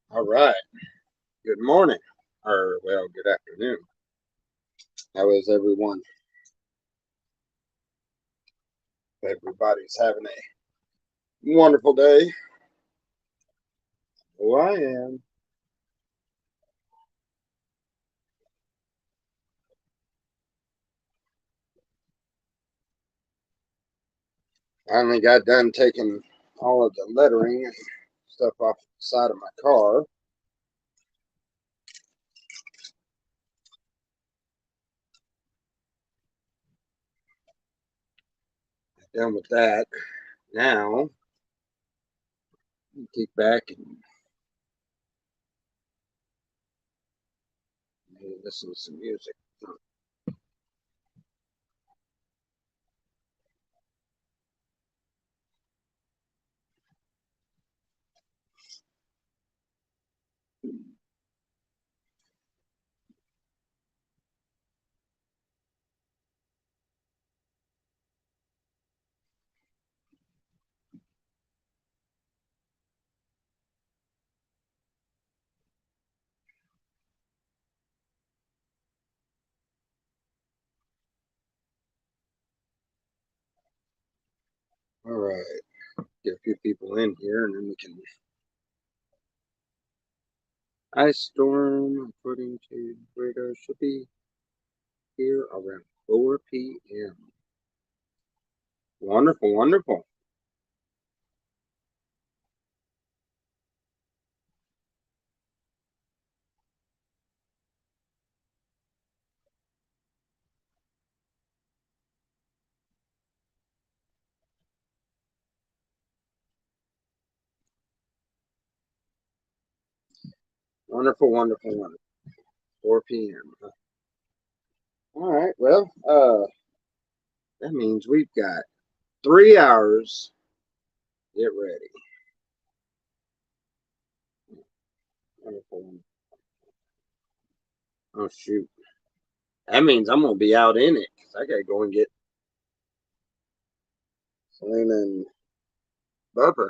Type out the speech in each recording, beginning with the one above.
All right. Good morning, or well, good afternoon. How is everyone? Everybody's having a wonderful day. Oh, I am. Finally got done taking all of the lettering and stuff off the side of my car. Done with that. Now, kick back and maybe listen to some music. All right. Get a few people in here and then we can. Ice storm, according to radar, should be here around 4 p.m. Wonderful, wonderful. Wonderful, wonderful, wonderful. 4 p.m. All right. Well, that means we've got 3 hours. Get ready. Wonderful. Oh shoot. That means I'm gonna be out in it because I gotta go and get Selena and Bubba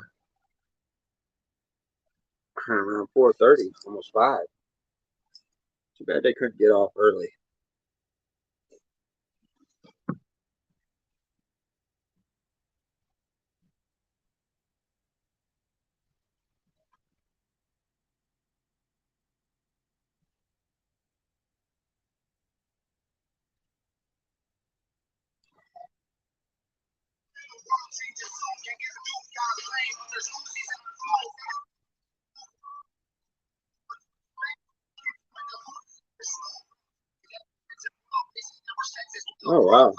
around 4:30, almost 5. Too bad they couldn't get off early. Oh wow.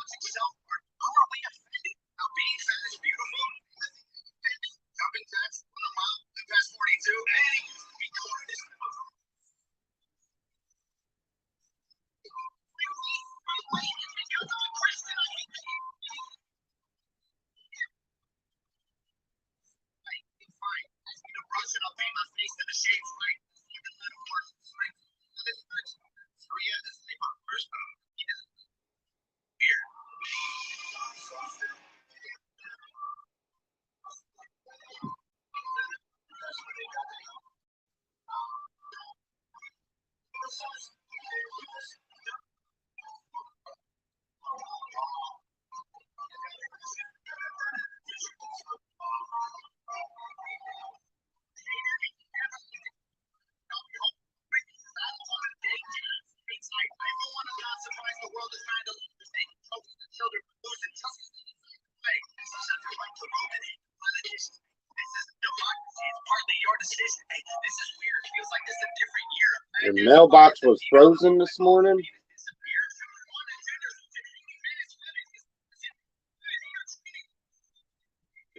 The mailbox was frozen this morning.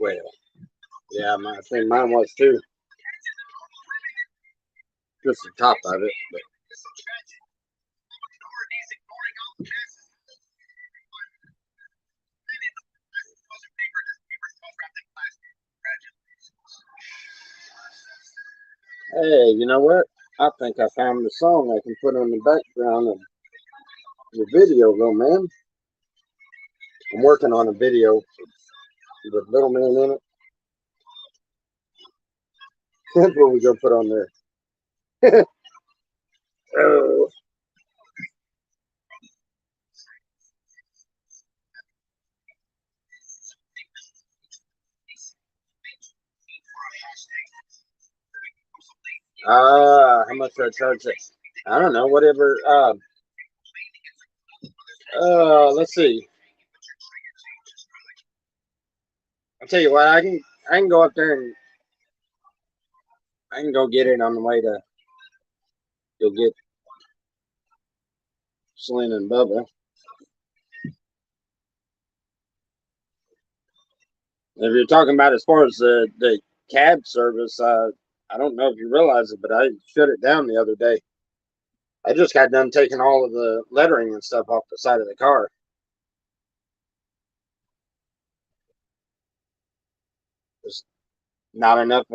Well, yeah, I think mine was too. Just the top of it. But hey, you know what? I think I found the song I can put on the background of the video, little man. I'm working on a video with Little Man in it. That's what we go put on there. Oh. How much do I charge it? I don't know, whatever. Let's see. I'll tell you what, I can go up there and I can go get it on the way to go get Selena and Bubba. If you're talking about as far as the cab service, I don't know if you realize it, but I shut it down the other day. I just got done taking all of the lettering and stuff off the side of the car. There's not enough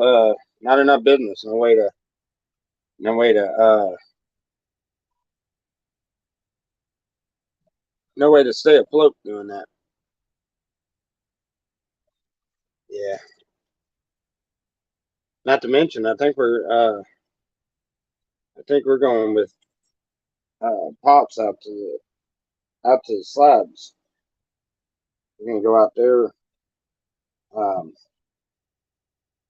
business. No way to, no way to stay afloat doing that. Yeah. Not to mention, I think we're going with pops out to the slabs. We're gonna go out there um,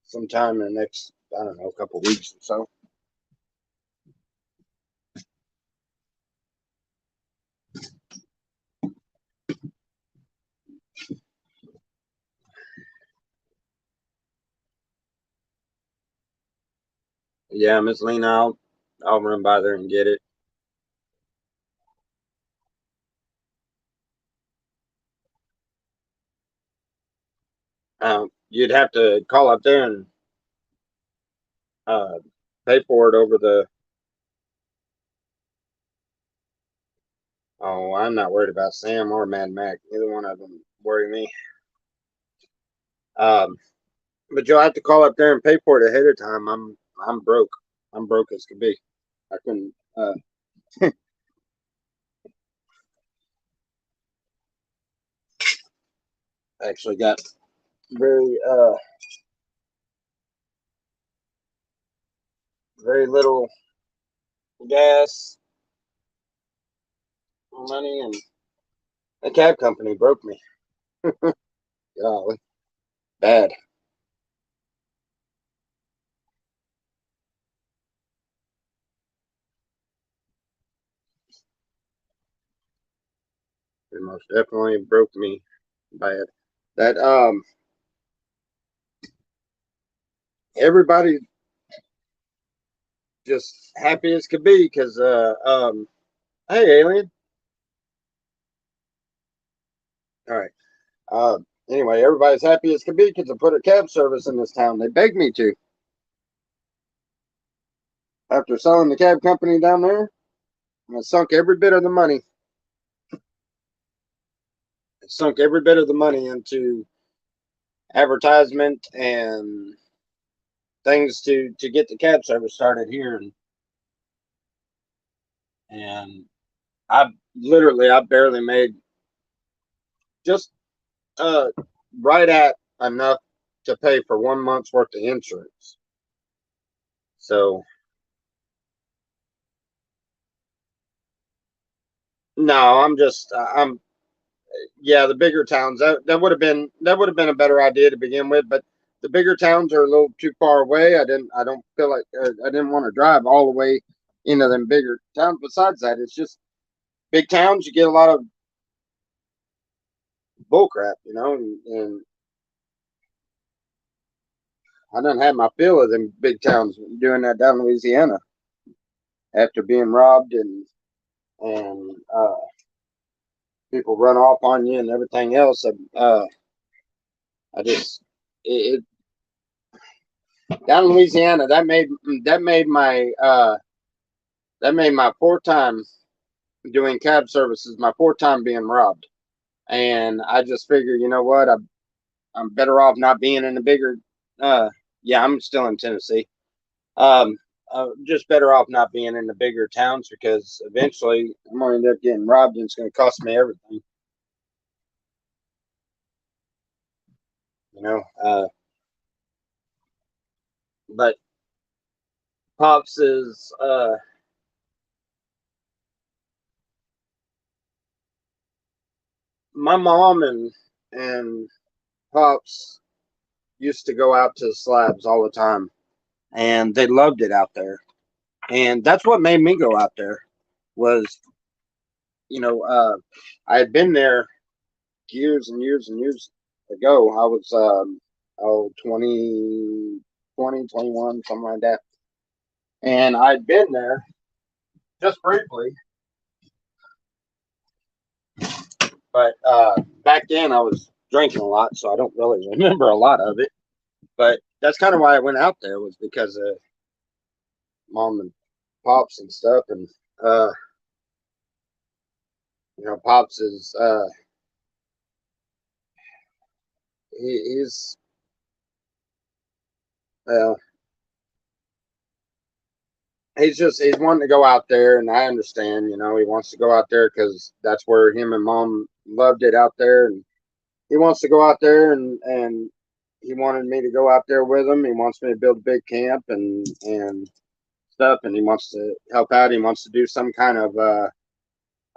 sometime in the next, I don't know, a couple weeks or so. Yeah, Miss Lena, I'll run by there and get it. You'd have to call up there and uh, pay for it over the. Oh, I'm not worried about Sam or Mad Mac. Neither one of them worry me. Um, but you'll have to call up there and pay for it ahead of time. I'm broke. I'm broke as could be. I couldn't. Actually got very very little gas money, and the cab company broke me. Golly, bad. It most definitely broke me bad. That everybody just happy as could be because hey alien. All right. Anyway, everybody's happy as could be because I put a cab service in this town. They begged me to. After selling the cab company down there, I sunk every bit of the money. I sunk every bit of the money into advertisement and things to get the cab service started here, and I I barely made just uh right at enough to pay for 1 month's worth of insurance. So no, I'm yeah, the bigger towns that would have been a better idea to begin with, but the bigger towns are a little too far away. I don't feel like I didn't want to drive all the way into them bigger towns. Besides that, it's just big towns. You get a lot of bull crap, you know, and I done had my fill of them big towns doing that down in Louisiana after being robbed and people run off on you and everything else. I just it down in Louisiana that made my that made my fourth time doing cab services, my fourth time being robbed, and I just figured, you know what, I'm better off not being in the bigger. Uh, yeah, I'm still in Tennessee. Um, just better off not being in the bigger towns because eventually I'm gonna end up getting robbed and it's gonna cost me everything. You know, but Pops is my mom and Pops used to go out to the slabs all the time, and they loved it out there. And that's what made me go out there was, you know, I had been there years and years and years ago. I was, 20, 20, 21, something like that. And I'd been there just briefly, but back then I was drinking a lot, so I don't really remember a lot of it. But that's kind of why I went out there, was because of mom and pops and stuff. And uh, pops is he's uh, he's wanting to go out there, and I understand. He wants to go out there because that's where him and mom loved it out there, and he wants to go out there, and he wanted me to go out there with him. He wants me to build a big camp and stuff, and he wants to help out. He wants to do some kind of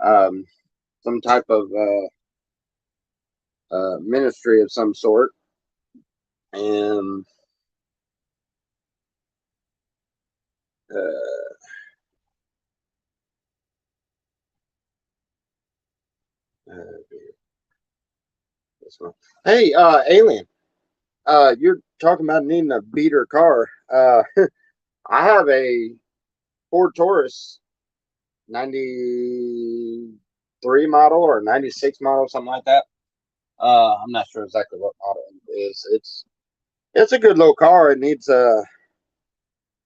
um, some type of ministry of some sort, and uh, uh, this one. Hey, alien. You're talking about needing a beater car. I have a Ford Taurus 93 model or 96 model, something like that. I'm not sure exactly what model it is. It's a good little car. It needs a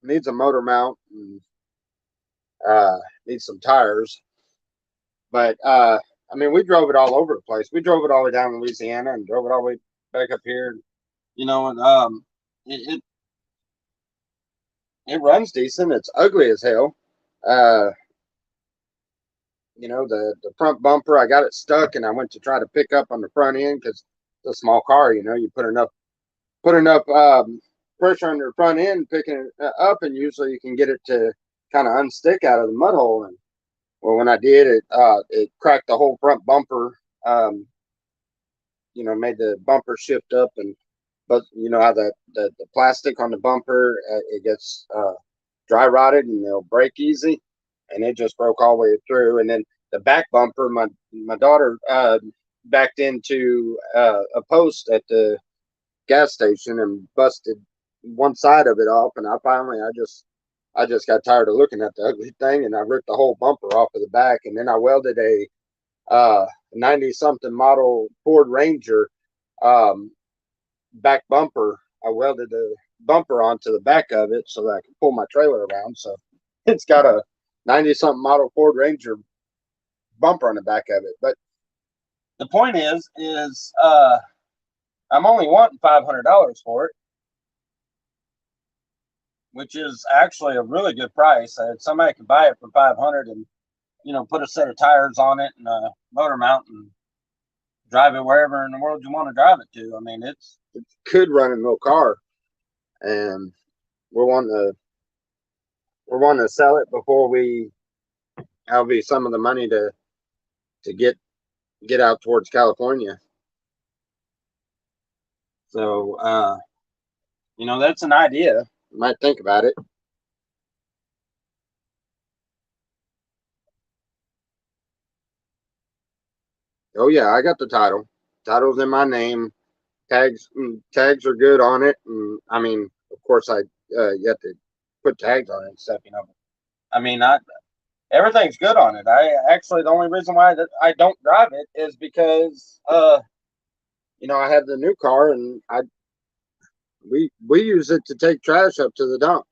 motor mount and needs some tires. But I mean, we drove it all over the place. We drove it all the way down to Louisiana and drove it all the way back up here. And it, it it runs decent. It's ugly as hell. Uh, the front bumper, I got it stuck, and I went to try to pick up on the front end because it's a small car. You put enough pressure on the front end, picking it up, and usually you can get it to kind of unstick out of the mud hole. And well, when I did, it cracked the whole front bumper. Made the bumper shift up, but you know how the plastic on the bumper, it gets dry rotted and it'll break easy, and it just broke all the way through. And then the back bumper, my daughter backed into a post at the gas station and busted one side of it off, and I just got tired of looking at the ugly thing, and I ripped the whole bumper off of the back, and then I welded a 90 something model Ford Ranger um, back bumper. I welded the bumper onto the back of it so that I could pull my trailer around. So it's got a 90 something model Ford Ranger bumper on the back of it. But the point is I'm only wanting $500 for it, which is actually a really good price. Somebody could buy it for 500 and put a set of tires on it and a motor mount and drive it wherever in the world you want to drive it to. I mean, it's good running little car, and we're wanting to sell it before we have some of the money to get out towards California. So that's an idea. You might think about it. Oh yeah, I got the title. Title's in my name. Tags are good on it, and I mean, of course, you have to put tags on it and stuff. I mean, everything's good on it. I actually, the only reason why that I don't drive it is because I have the new car, and we use it to take trash up to the dump.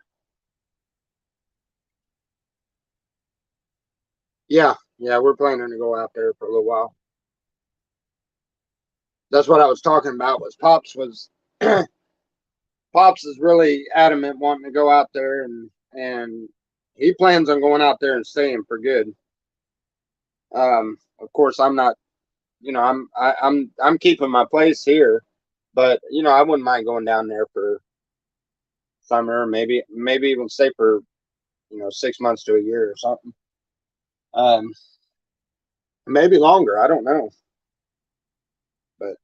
Yeah, we're planning to go out there for a little while. That's what I was talking about. Was Pops is really adamant wanting to go out there, and he plans on going out there and staying for good. Of course, I'm not. I'm keeping my place here, but I wouldn't mind going down there for summer, maybe even stay for 6 months to a year or something. Um, maybe longer. I don't know. But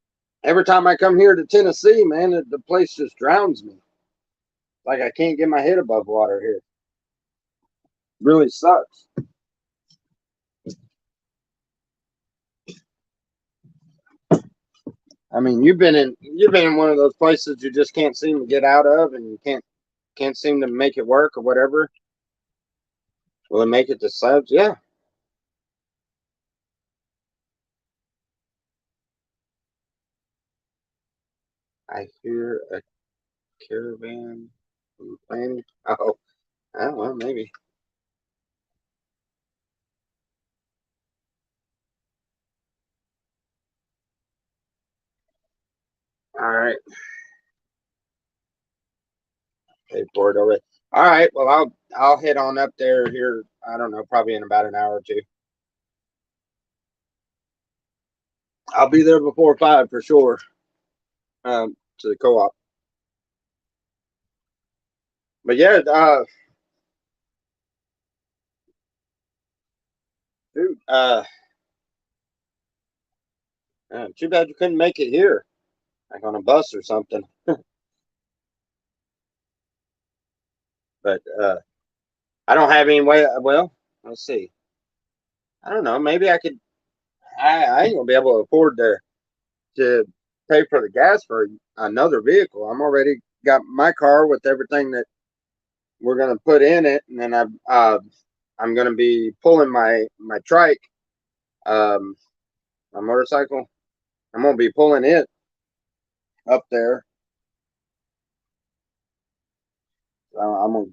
every time I come here to Tennessee, man, the place just drowns me. Like I can't get my head above water here. Really sucks. I mean, you've been in one of those places you just can't seem to get out of, and you can't seem to make it work or whatever. Will it make it to subs? Yeah. I hear a caravan planning. Oh, I don't know, maybe. All right. Paid for it already. All right. Well, I'll head on up there here. I don't know, probably in about an hour or two. I'll be there before 5 for sure. To the co-op. But yeah, dude, too bad you couldn't make it here, like on a bus or something. But I don't have any way. Well, let's see. I don't know. Maybe I could. I ain't gonna be able to afford to pay for the gas for another vehicle. I'm already got my car with everything that we're gonna put in it, and then I'm gonna be pulling my trike, um, my motorcycle. I'm gonna be pulling it up there. I'm gonna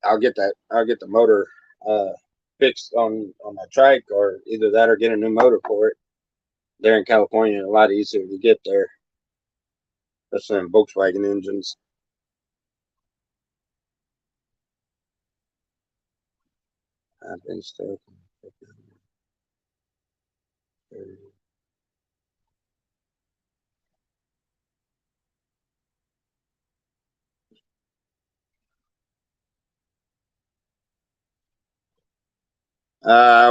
I'll get that. I'll get the motor uh, fixed on my trike, or either that or get a new motor for it. There in California, a lot easier to get there, especially in Volkswagen engines. I've been stuck.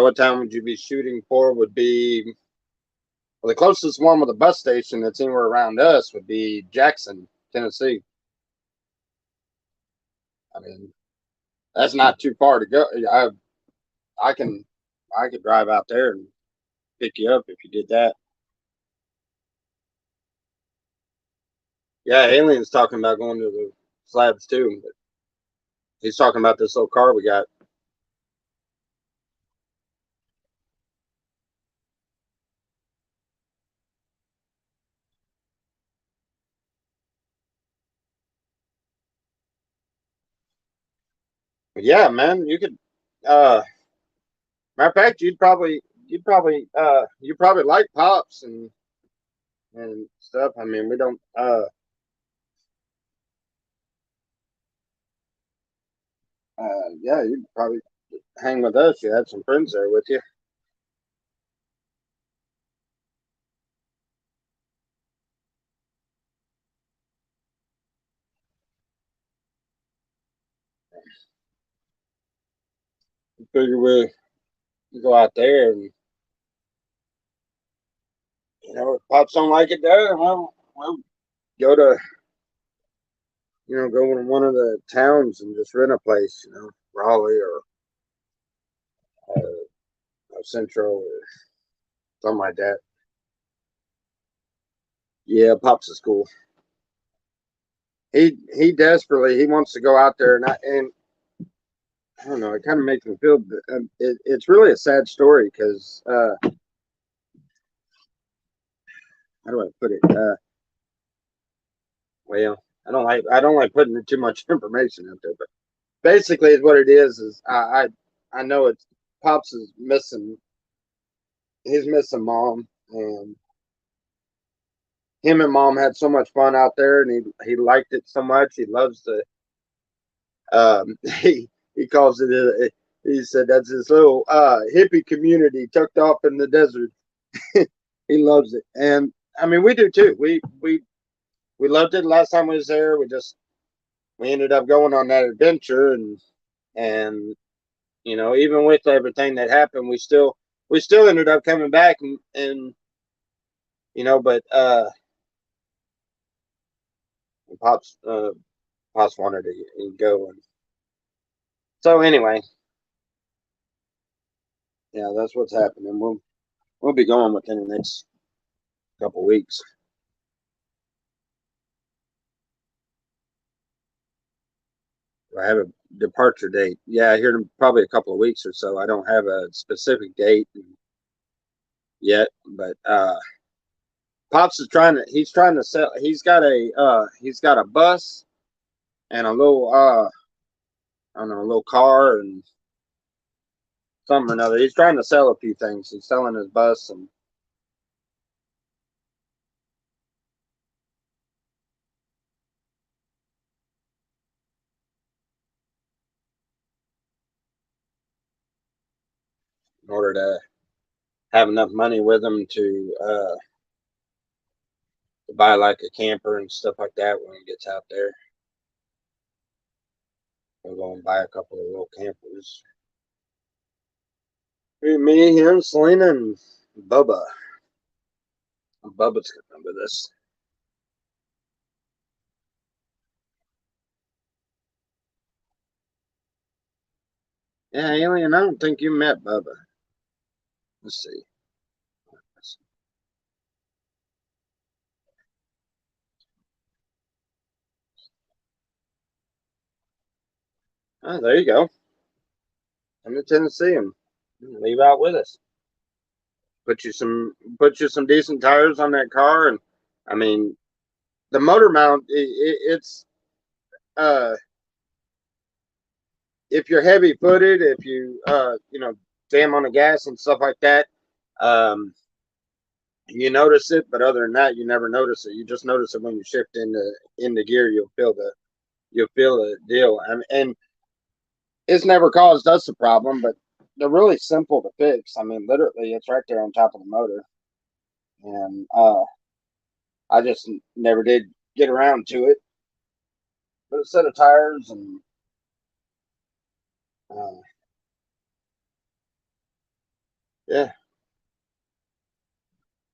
What time would you be shooting for? Would be well, the closest one with a bus station that's anywhere around us would be Jackson, Tennessee. I mean, that's not too far to go. I can I could drive out there and pick you up if you did that. Yeah, Alien's talking about going to the slabs too. But he's talking about this little car we got. But yeah, man, you could. Matter of fact, you probably like pops and stuff. I mean, we don't. Yeah, you'd probably hang with us. You had some friends there with you. Figure we go out there and if pops don't like it there, well, we'll go to go to one of the towns and just rent a place. Raleigh or Central or something like that. Yeah, pops is cool. He desperately he wants to go out there and I don't know. It kind of makes me feel. It's really a sad story because how do I put it? Well, I don't like putting too much information out there, but basically, is what it is I know it's pops is missing. He's missing mom, and him and mom had so much fun out there, and he liked it so much. He loves the he calls it. He said that's his little hippie community tucked off in the desert. He loves it, and I mean we do too. We loved it last time we was there. We just we ended up going on that adventure, and you know, even with everything that happened, we still ended up coming back, and you know, but pops pops wanted to go, and so anyway, yeah, that's what's happening. We'll be going within the next couple weeks. I have a departure date. Yeah, here in probably a couple of weeks or so. I don't have a specific date yet, but Pops is trying to sell. He's got a bus and a little I don't know, a little car and something or another. He's trying to sell a few things. He's selling his bus and in order to have enough money with him to buy like a camper and stuff like that when he gets out there. We'll go and buy a couple of little campers. Me, him, Selena, and Bubba. Bubba's coming with us. Yeah, Alien, I don't think you met Bubba. Let's see. Oh, there you go. Come to Tennessee and leave out with us. Put you some decent tires on that car, and I mean the motor mount. It's uh if you're heavy footed, if you jam on the gas and stuff like that, um, you notice it. But other than that, you never notice it. You just notice it when you shift into gear. You'll feel the deal. And it's never caused us a problem, but they're really simple to fix. I mean, literally, it's right there on top of the motor, and I just never did get around to it. But a set of tires and uh, yeah,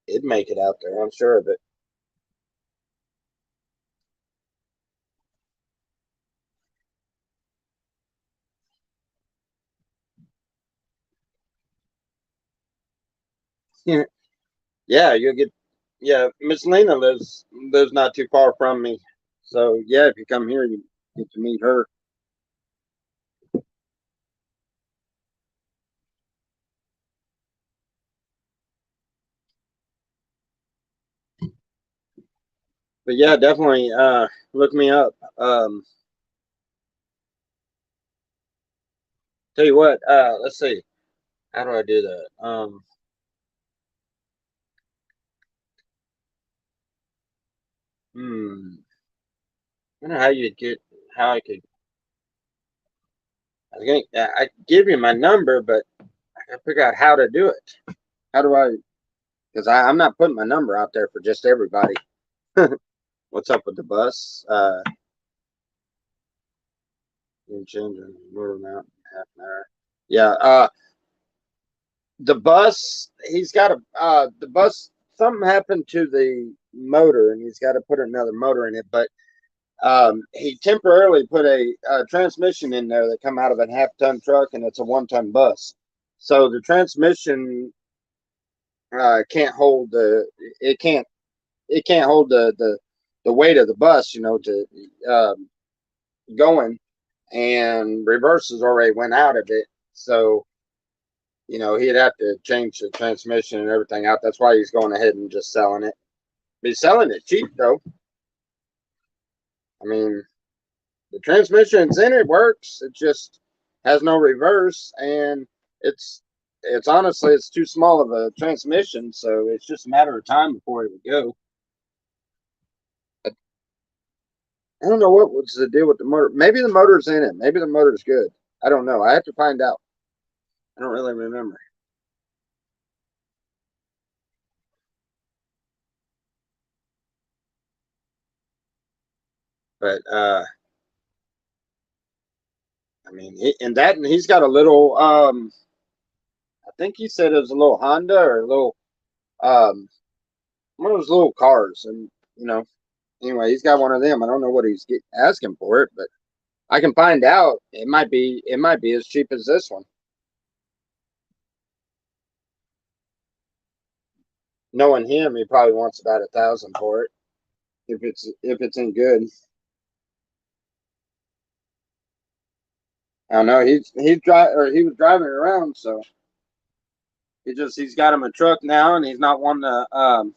it'd make it out there. I'm sure of it. Yeah, you'll get. Yeah, Miss Lena lives not too far from me, so yeah, if you come here, you get to meet her. But yeah, definitely look me up. Tell you what, let's see. How do I do that? Hmm. I don't know how you get how I could. I think I could give you my number, but I gotta figure out how to do it. How do I? Because I'm not putting my number out there for just everybody. What's up with the bus? You change the motor mount in half an hour. Yeah. The bus. He's got a the bus. Something happened to the motor, and he's got to put another motor in it. But he temporarily put a transmission in there that come out of a half-ton truck, and it's a one-ton bus. So the transmission can't hold it can't it can't hold the weight of the bus, to going, and reverses already went out of it. So he'd have to change the transmission and everything out. That's why he's going ahead and just selling it. He's selling it cheap though. I mean, the transmission's in, it works. It just has no reverse, and it's honestly it's too small of a transmission, so it's just a matter of time before it would go. I don't know what was the deal with the motor. Maybe the motor's in it. Maybe the motor's good. I don't know. I have to find out. I don't really remember. But I mean, and he's got a little. I think he said it was a little Honda or a little one of those little cars, and you know, anyway, he's got one of them. I don't know what asking for it, but I can find out. It might be as cheap as this one. Knowing him, he probably wants about 1,000 for it if it's in good. I don't know. He was driving around, so he's got him a truck now, and he's not wanting to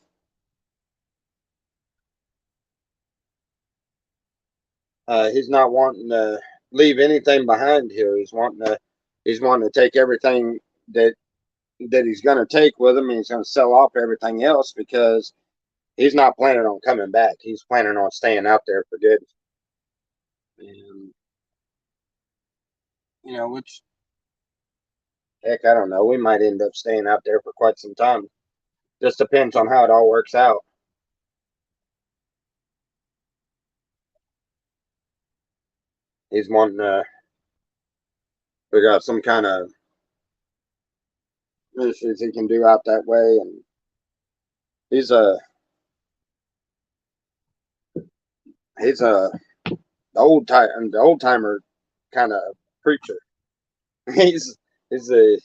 he's not wanting to leave anything behind here. He's wanting to take everything that he's going to take with him, and he's going to sell off everything else because he's not planning on coming back. He's planning on staying out there for good. And which heck, I don't know. We might end up staying out there for quite some time. Just depends on how it all works out. He's wanting to figure out some kind of issues he can do out that way, and he's a he's a the old timer kind of preacher. He's he's a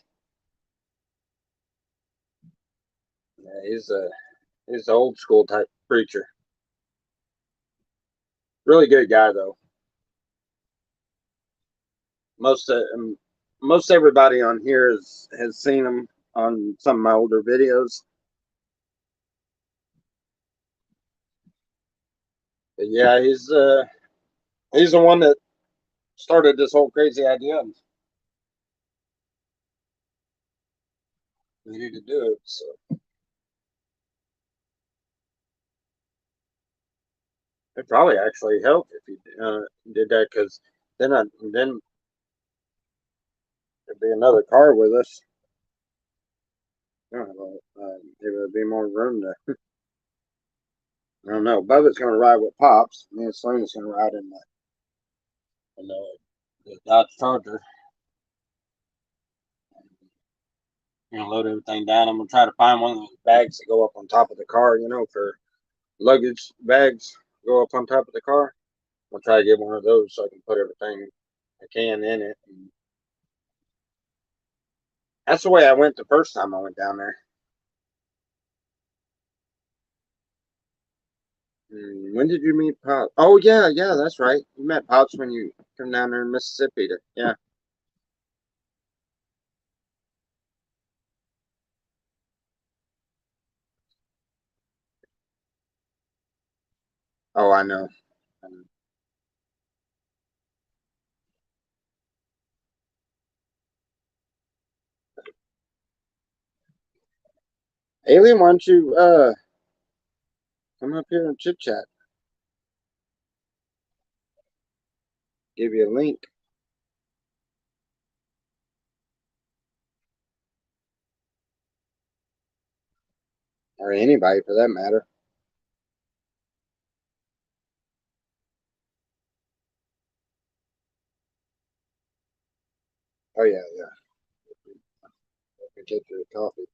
he's a he's an old school type preacher. Really good guy though. Most most everybody on here has seen him on some of my older videos. But yeah, he's the one that started this whole crazy idea. We need to do it. So it probably actually helped if you did that because then there'd be another car with us. I don't know, maybe there'd be more room to. I don't know. Bubba's going to ride with Pops. Me and Selena's going to ride in the Dodge Charger. Load everything down. I'm gonna try to find one of those bags that go up on top of the car. For luggage bags go up on top of the car. I'll try to get one of those so I can put everything I can in it. And that's the way I went the first time I went down there. When did you meet Pops? Oh yeah, yeah, that's right. You met Pops when you come down there in Mississippi. Yeah. Oh, I know. I know. Alien, why don't you come up here and chit chat? Give you a link, or anybody for that matter. Oh yeah, yeah. We can get you a coffee.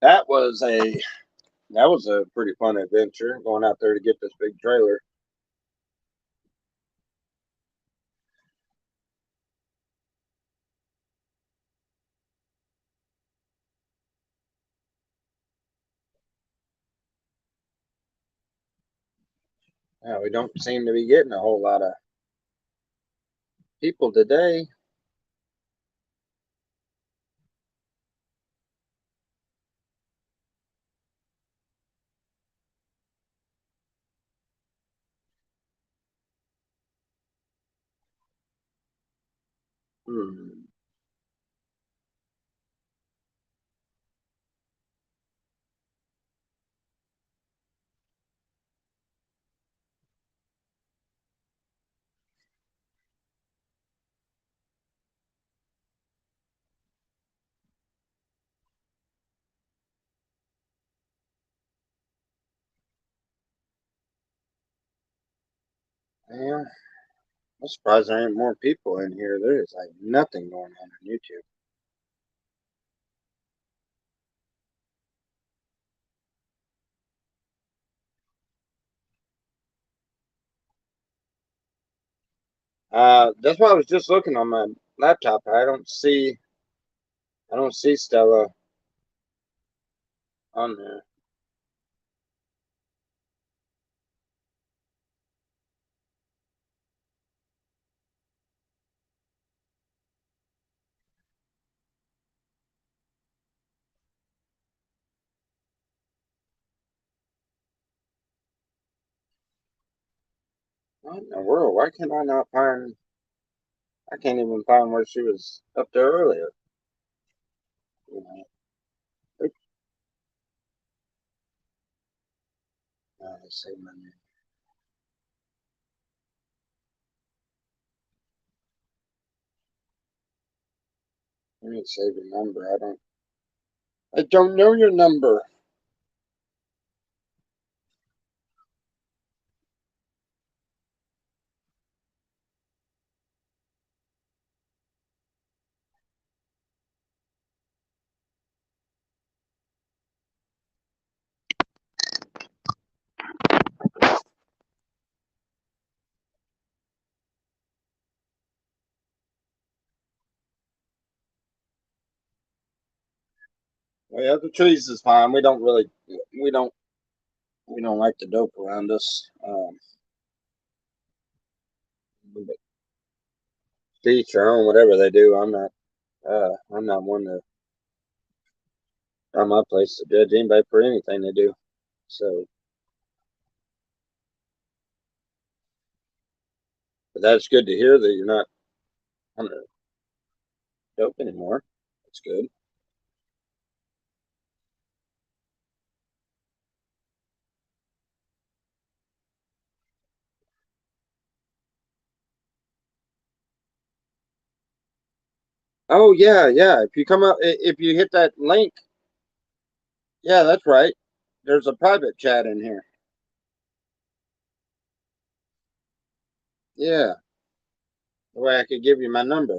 That was a that was a pretty fun adventure going out there to get this big trailer. Yeah, we don't seem to be getting a whole lot of people today. Hmm. Yeah, I'm surprised there ain't more people in here. There's like nothing going on YouTube. That's why I was just looking on my laptop. I don't see Stella on there. What in the world? Why can I not find? I can't even find where she was up there earlier. You know, let's see my name. Let me save your number. I don't know your number. Well, yeah, the trees is fine. We don't, we don't like the dope around us. But each their own, whatever they do. I'm not one to on my place to judge anybody for anything they do. So, but that's good to hear that you're not on the dope anymore. That's good. Oh yeah, yeah. If you come up, if you hit that link, yeah, that's right. There's a private chat in here. Yeah, the way I could give you my number.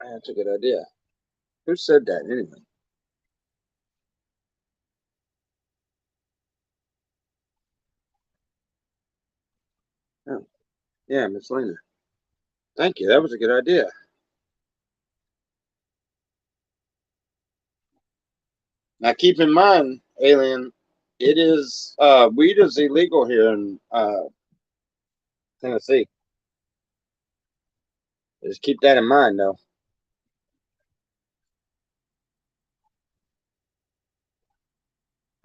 That's a good idea. Who said that anyway? Oh, yeah, Miss Lena. Thank you. That was a good idea. Now keep in mind, Alien, it is weed is illegal here in Tennessee. Just keep that in mind, though.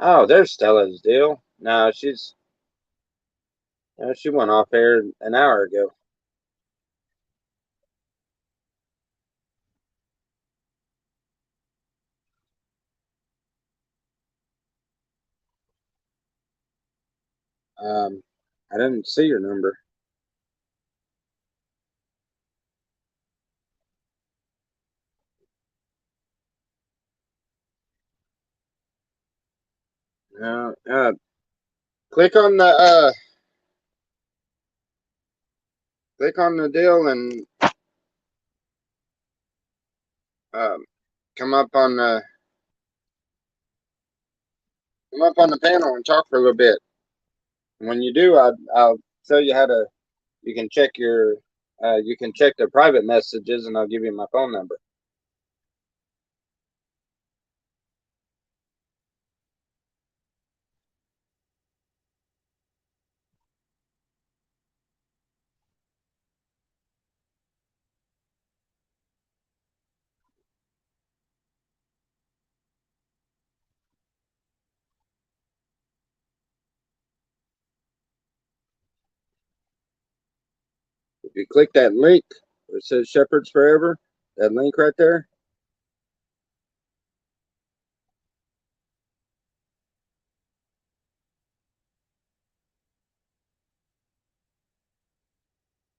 Oh, there's Stella's deal. No, she went off air an hour ago. Um, I didn't see your number. No, click on the click on the deal and um, come up on the come up on the panel and talk for a little bit. When you do, I'll show you how to. You can check your you can check the private messages, and I'll give you my phone number. If you click that link where it says Shepherds Forever, that link right there,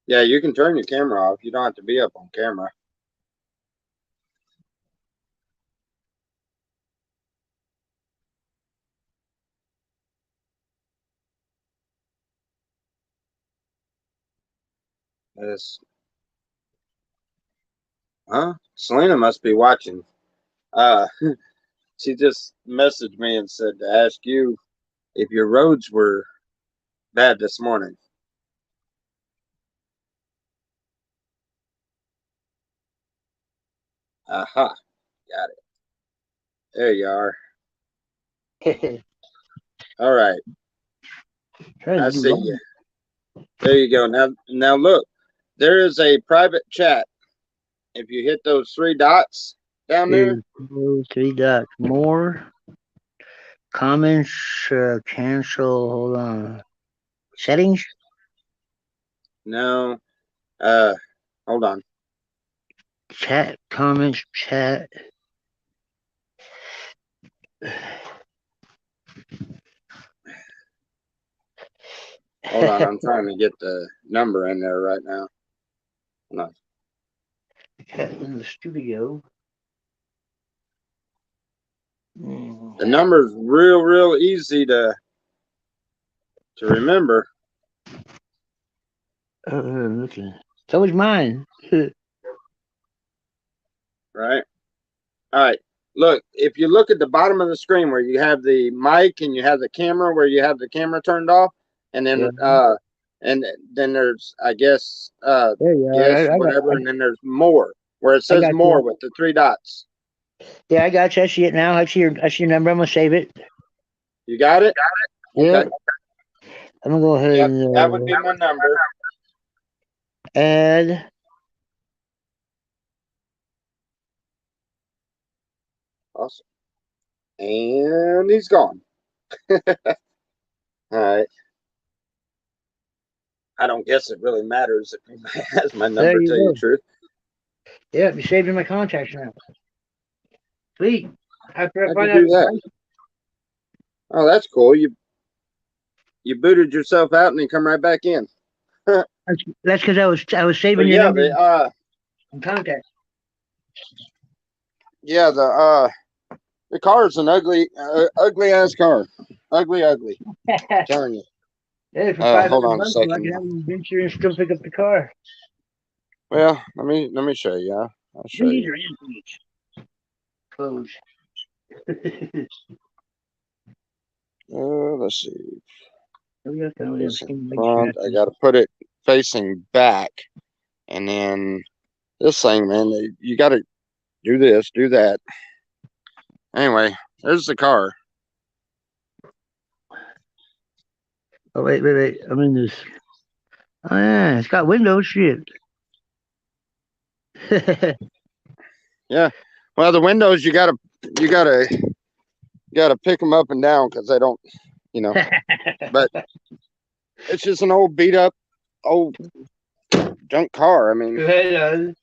Yeah, you can turn your camera off. You don't have to be up on camera. Yes. Huh? Selena must be watching. Uh, she just messaged me and said to ask you if your roads were bad this morning. Aha, got it. There you are. All right, I see you. There you go. Now look, there is a private chat. If you hit those three dots down there, Three dots. More comments. Cancel. Hold on. Settings. no, hold on. Chat. Comments. Chat. Hold on, I'm trying to get the number in there right now. No. Chat in the studio. The number's real easy to remember. Looking. So is mine. Right? All right. Look, if you look at the bottom of the screen where you have the mic and you have the camera, where you have the camera turned off, and Yeah. then there's I guess There you guess are. whatever, and then there's more where it I says got more you. with the three dots. Yeah, I got you. I see it now. I see your number. I'm gonna save it. You got it? Yep. Okay. I'm gonna go ahead Yep. That would and be my number. add. Awesome. And he's gone. All right. I don't guess it really matters if he has my There number, you tell you the go. truth. Yep, you saved in my contacts now. Sweet. After I How'd you find out do the that? price, Oh, that's cool. You booted yourself out and then come right back in. So that's because I was saving your yeah, number in contacts. the car is an ugly ass car. Ugly. Telling you. Yeah, for five Hold hundred on a bucks, I second. can have an adventure and still pick up the car. Well, let me show you. I'll show And these you. are empty. Close. Let's see. Oh, yeah, kind of them This in skinny leg front. I straps. got to put it facing back, and then this thing, man. You got to do this, do that. Anyway, there's the car. Oh wait. I'm in this. Oh yeah, it's got windows. Shit. Yeah. Well, the windows you gotta pick them up and down because they don't, you know. But it's just an old beat up old junk car. I mean, Right.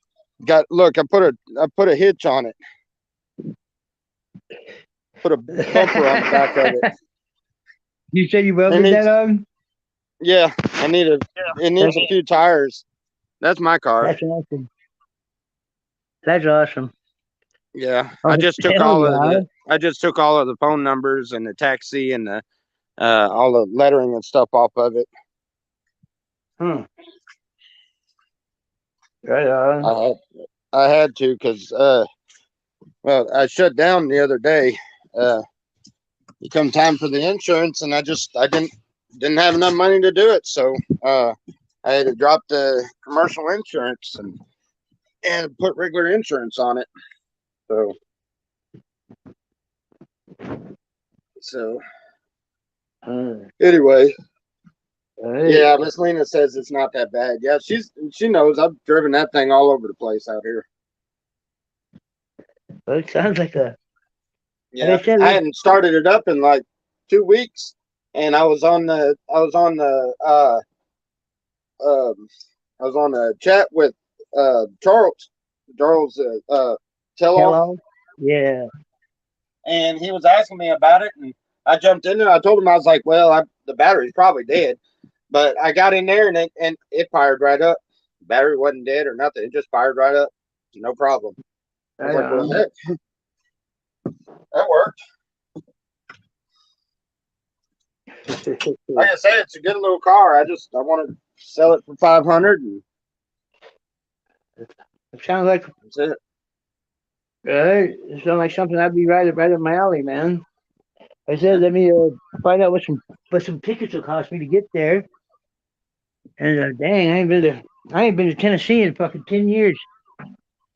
I put a hitch on it, put a bumper on the back of it. You said you It welded that needs, on? yeah, it needs That's a few tires. That's my car. that's awesome. That's awesome. Yeah, Oh hell yeah. I just took all of the phone numbers and the taxi and the all the lettering and stuff off of it. Hmm. Right on. I had I had to because well, I shut down the other day. Uh, come time for the insurance, and I didn't have enough money to do it, so uh, I had to drop the commercial insurance and put regular insurance on it. So so Hmm. anyway, Right. yeah, Miss Lena says it's not that bad. Yeah, she knows I've driven that thing all over the place out here. Well, it sounds like Yeah, I said. I hadn't started it up in like 2 weeks, and um, I was on a chat with Charles Telloff, Hello. Yeah. and he was asking me about it, and I jumped in there. I told him I was like, well, the battery's probably dead, but I got in there and it fired right up. Battery wasn't dead or nothing. It just fired right up. No problem. I was Right like, well, on. heck, that worked. Like I say, it's a good little car. I want to sell it for 500, and It sounds like that's it. it sounds like something I'd be right up my alley, man. I said, let me find out what some tickets will cost me to get there. And dang, I ain't been to Tennessee in fucking 10 years.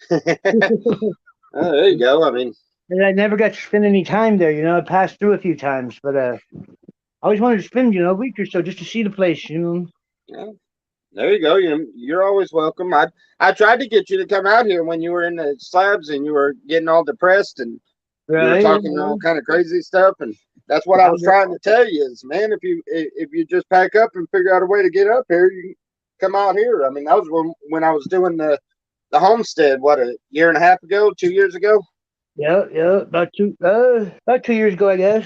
There you go. I mean, And I never got to spend any time there. I passed through a few times, but I always wanted to spend a week or so just to see the place. yeah, there you go. You're always welcome. I tried to get you to come out here when you were in the slabs and you were getting all depressed and you were Right? talking all kind of crazy stuff, and that's what I was I'm, trying to tell you is, man, if you just pack up and figure out a way to get up here, you can come out here. I mean, that was when I was doing the homestead, what, a year and a half ago, 2 years ago. yeah, yeah. About 2 years ago, I guess.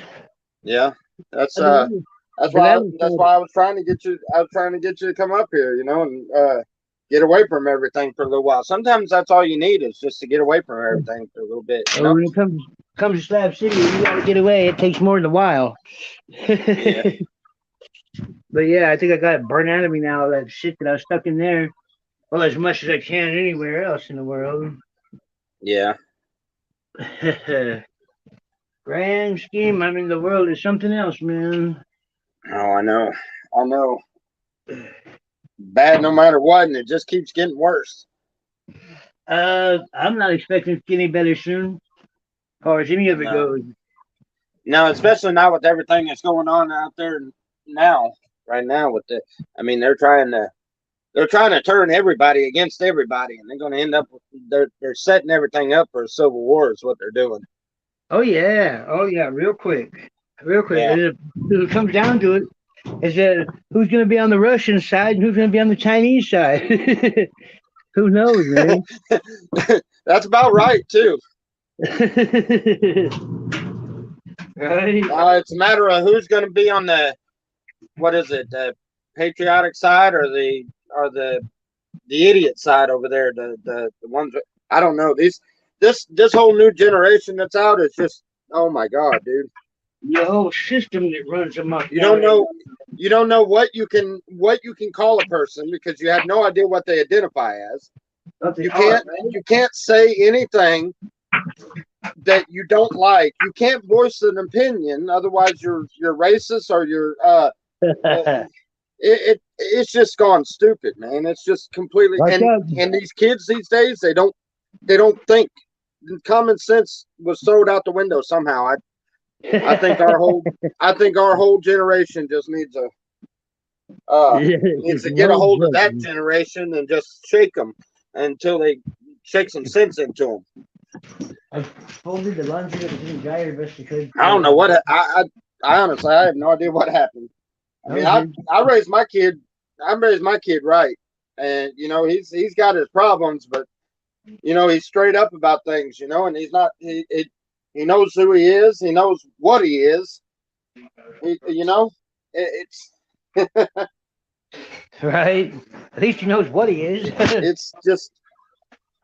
Yeah, that's I don't know. that's The why weather that's why I was trying to get you. I was trying to get you to come up here, and get away from everything for a little while. Sometimes that's all you need is just to get away from everything for a little bit. when it comes to Slab City, you got to get away. It takes more than a while. Yeah, But yeah, I think I got it burnt out of me now. That shit that I was stuck in there. Well, as much as I can anywhere else in the world. yeah. Grand scheme, I mean, the world is something else, man. Oh, I know, I know. Bad no matter what, and it just keeps getting worse. I'm not expecting it to get any better soon, as far as any of it No, goes. no, especially not with everything that's going on out there now. Right now, with the, I mean, they're trying to turn everybody against everybody, and they're going to end up. They're setting everything up for a civil war. Is what they're doing. Oh yeah, real quick. Yeah. It comes down to it, is that who's going to be on the Russian side and who's going to be on the Chinese side? Who knows, man? That's about right too. Right? It's a matter of who's going to be on the, what is it, the patriotic side or the idiot side over there. The ones that, I don't know. This whole new generation that's out is just, oh my god, dude. The whole system that runs amok You down don't there. know you don't know what you can call a person because you have no idea what they identify as. Something You hard, can't man. you can't say anything that you don't like. You can't voice an opinion, otherwise you're racist or you're it's just gone stupid, man. It's just completely, Watch and out. and these kids these days they don't think. Common sense was thrown out the window somehow. I think our whole I think our whole generation just needs to get a No hold of that joke. generation and just shake them until they shake some sense into them. I folded the laundry that was in the dryer best because I don't know what I honestly I have no idea what happened. I I mean, was I in. I raised my kid. I raised my kid right, and he's got his problems, but he's straight up about things, and he's not. He knows who he is. He knows what he is. It's Right? At least he knows what he is. it's just,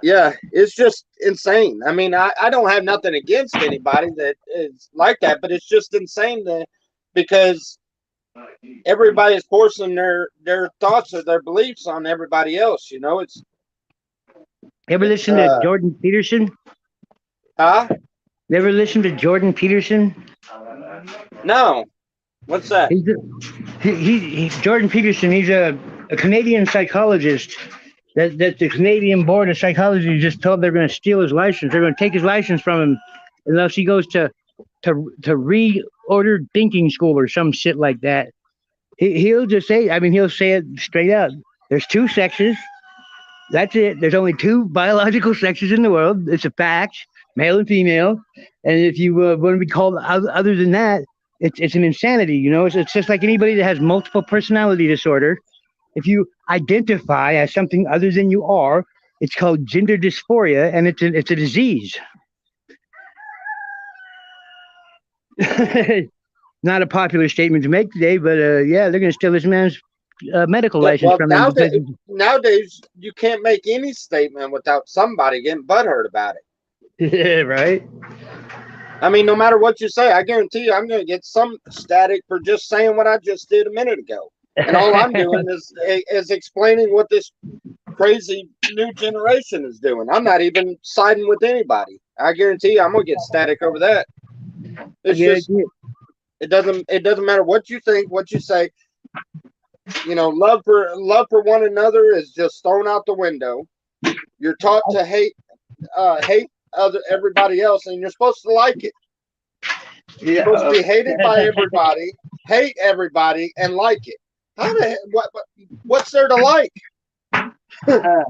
yeah, it's just insane. I mean, I don't have nothing against anybody that is like that, but it's just insane because everybody's forcing their thoughts or their beliefs on everybody else. It's Ever it's listen to Jordan Peterson? huh? Never listen to Jordan Peterson? No, what's that? He's Jordan Peterson. He's a Canadian psychologist. That the Canadian Board of Psychology just told they're going to steal his license. They're going to take his license from him unless he goes to reordered thinking school or some shit like that. He'll just say. I mean, he'll say it straight out. There's two sexes. That's it. There's only two biological sexes in the world. It's a fact, male and female. And if you want to be called other than that, it's an insanity. It's just like anybody that has multiple personality disorder. If you identify as something other than you are, it's called gender dysphoria, and it's a disease. Not a popular statement to make today, but yeah, they're going to steal this man's medical But, license well, from him because nowadays you can't make any statement without somebody getting butthurt about it. right. I mean, no matter what you say, I guarantee you, I'm going to get some static for just saying what I just did a minute ago. And all I'm doing is explaining what this crazy new generation is doing. I'm not even siding with anybody. I guarantee you, I'm going to get static over that. It's just it doesn't matter what you think, what you say. You know, love for one another is just thrown out the window. You're taught to hate everybody else, and you're supposed to like it. You're supposed to be hated by everybody, hate everybody, and like it. How the heck, what's there to like? Domino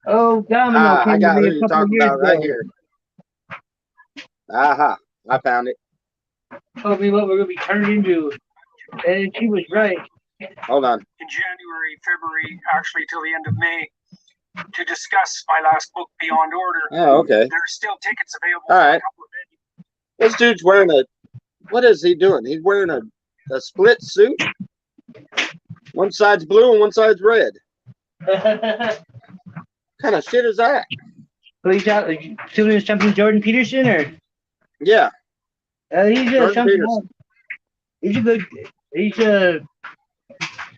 I came to got me who a you're couple of talking years about right ago. here. Aha, I found it. Told me what we're gonna be turned into, and she was right. Hold on. In January, February, actually till the end of May, to discuss my last book, Beyond Order. Oh, okay. There's still tickets available All for right. a couple of venues. This dude's wearing what is he doing? He's wearing a split suit. One side's blue and one side's red. What kind of shit is that? So he's out doing something Jordan Peterson, or Yeah. he's Jordan something Peterson. else. He's a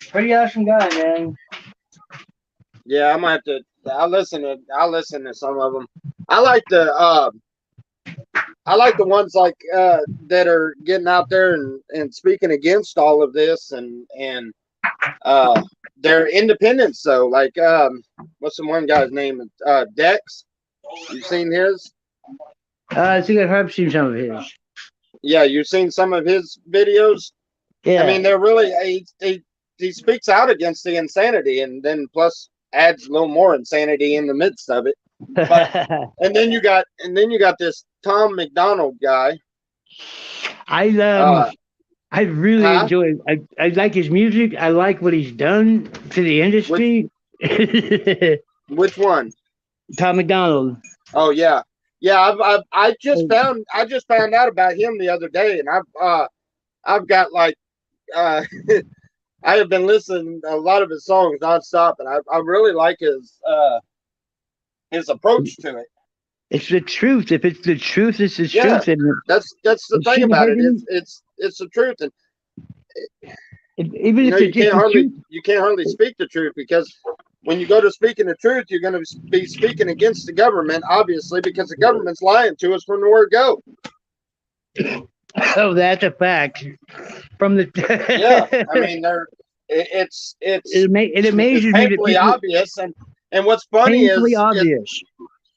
pretty awesome guy, man. Yeah, I might have to. I'll listen to some of them. I like the ones like that are getting out there and speaking against all of this and they're independents though. Like what's the one guy's name? Dex. You've seen his? I think I've seen some of his. Yeah, you've seen some of his videos. Yeah. I mean, they're really he speaks out against the insanity, and then plus adds a little more insanity in the midst of it. But, and then you got this Tom McDonald guy. I really enjoy. I like his music. I like what he's done to the industry. Which one? Tom McDonald. Oh yeah, I just found out about him the other day, and I've got like I have been listening to a lot of his songs nonstop, and I really like his approach to it. It's the truth. If it's the truth, it's the truth. And that's the thing about it. It's the truth, and even if you can't hardly speak the truth, because when you go to speaking the truth, you're going to be speaking against the government, obviously, because the government's lying to us from the word go. Oh, that's a fact. From the yeah, I mean, it amazes me that painfully obvious, and what's funny is obvious.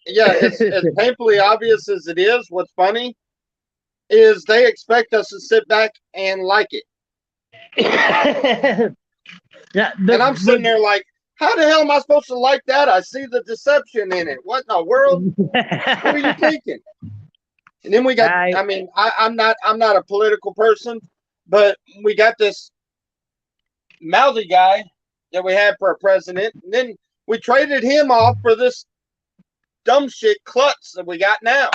It's as painfully obvious as it is. What's funny is they expect us to sit back and like it. And I'm sitting there like, how the hell am I supposed to like that? I see the deception in it. What in the world? What are you thinking? And then we got, I mean, I'm not a political person, but we got this mouthy guy that we had for a president, and then we traded him off for this dumb shit klutz that we got now.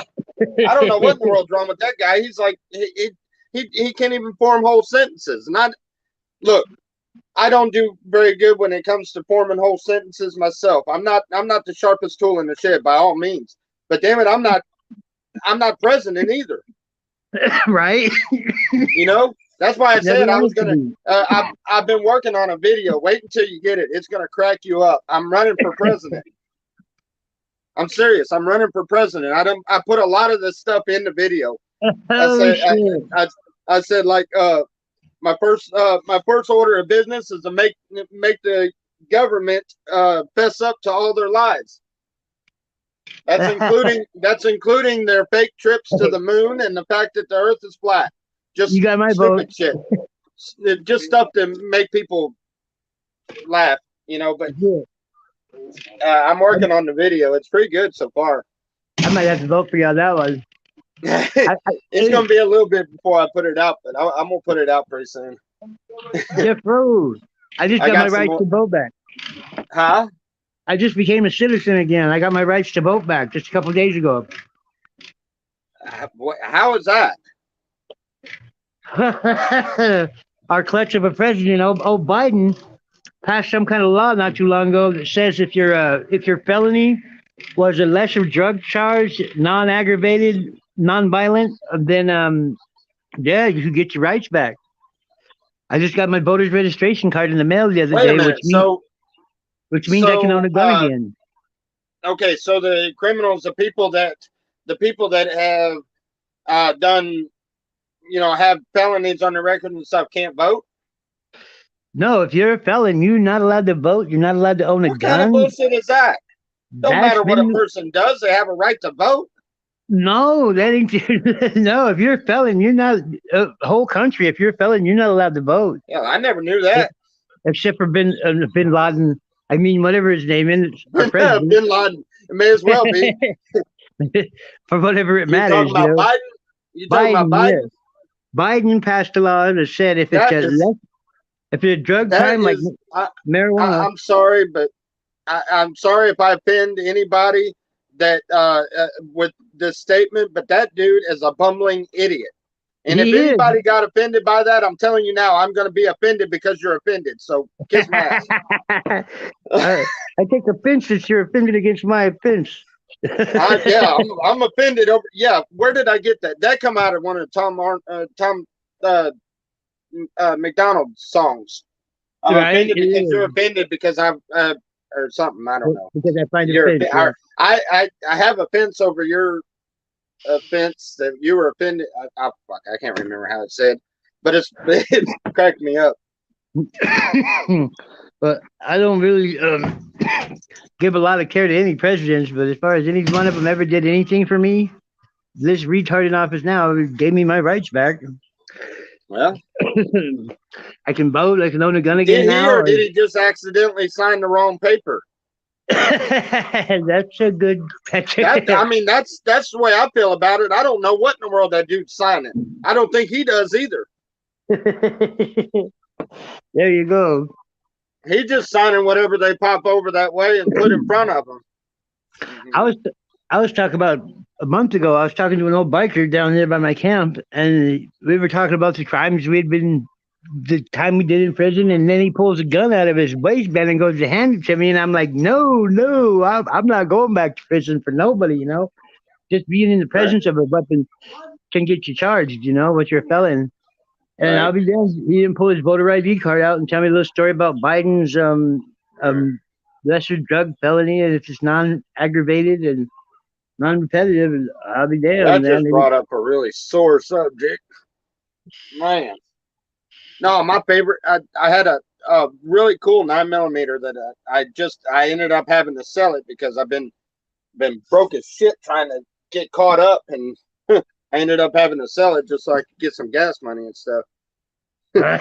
I don't know what in the world's wrong with that guy. He's like, he can't even form whole sentences. And look, I don't do very good when it comes to forming whole sentences myself. I'm not the sharpest tool in the shed by all means. But damn it, I'm not president either. Right? You know, that's why I said I was gonna. I've been working on a video. Wait until you get it. It's gonna crack you up. I'm running for president. I'm serious. I'm running for president. I put a lot of this stuff in the video. I said like my first order of business is to make the government fess up to all their lies. That's including their fake trips to the moon and the fact that the Earth is flat. Just you got my stupid vote. Shit. Just stuff to make people laugh, you know. But I'm working on the video. It's pretty good so far. I might have to vote for you on that one. It's gonna be a little bit before I put it out, but I'm gonna put it out pretty soon. Jeff Rose. I just got my right to vote back. Huh? I just became a citizen again. I got my rights to vote back just a couple of days ago. How is that? our clutch of a president, old Biden, passed some kind of law not too long ago that says if your felony was a lesser drug charge, non-aggravated, non-violent, then yeah, you could get your rights back. I just got my voter's registration card in the mail the other Wait a day, minute. which means I can own a gun again. Okay, so the criminals, the people that have done, have felonies on the record and stuff, can't vote. No, if you're a felon, you're not allowed to vote. You're not allowed to own a What gun. kind of bullshit is that? Don't That's matter what a been- person does; they have a right to vote. No, that ain't. No, if you're a felon, you're not. Whole country, if you're a felon, you're not allowed to vote. Yeah, I never knew that. Except for Bin Laden. I mean, whatever his name is, for president. Bin Laden. It may as well be. For whatever it You matters. talking about Biden? You talking about Biden? yes. Biden passed a law that said if That it's is- if it's a drug that crime like is- I- marijuana, I'm sorry, but I'm sorry if I offend anybody that with this statement, but that dude is a bumbling idiot. And He if is. anybody got offended by that, I'm telling you now, I'm going to be offended because you're offended. So kiss my ass. I take offense that you're offended against my offense. Yeah, I'm offended over. Yeah, where did I get that? That come out of one of Tom McDonald's songs. I'm Right, offended because yeah. you're offended because I've or something. I don't know. Because I find it You're, offensive. I have offense over your offense that you were offended. I can't remember how it said, but it cracked me up. But I don't really give a lot of care to any presidents. But as far as any one of them ever did anything for me, this retard in office now gave me my rights back. Well, I can vote. I can own a gun did again he now. or did he just accidentally sign the wrong paper? That's a good. I mean, that's the way I feel about it. I don't know what in the world that dude's signing. I don't think he does either. There you go. He's just signing whatever they pop over that way and put in front of him. I was talking about a month ago. I was talking to an old biker down there by my camp, and we were talking about the crimes we had been, the time we did in prison. And then he pulls a gun out of his waistband and goes to hand it to me, and I'm like, no, I'm not going back to prison for nobody. Just being in the presence of a weapon can get you charged. With your felon. And Right. I'll be damned. He didn't pull his voter ID card out and tell me a little story about Biden's lesser drug felony, and if it's non-aggravated and non-repetitive, I'll be damned. That just brought up a really sore subject. Man. No, my favorite, I had a really cool 9mm that I ended up having to sell it because I've been broke as shit trying to get caught up, and I ended up having to sell it just so I could get some gas money and stuff. Well,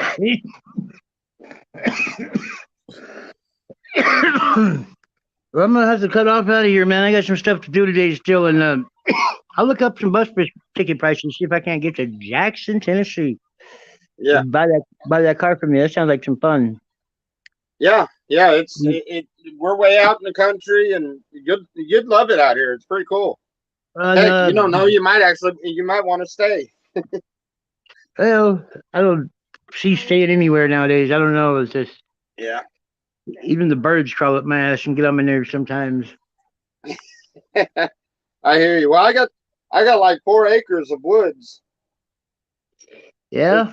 I'm gonna have to cut off out of here, man. I got some stuff to do today still, and I'll look up some bus ticket prices, see if I can't get to Jackson, Tennessee. Yeah. Buy that car from you. That sounds like some fun. Yeah, we're way out in the country, and you'd love it out here. It's pretty cool. Heck, you don't know, you might want to stay. Well, I don't see staying anywhere nowadays. I don't know. It's just Yeah. even the birds crawl up my ass and get on my nerves sometimes. I hear you. Well, I got like 4 acres of woods. Yeah.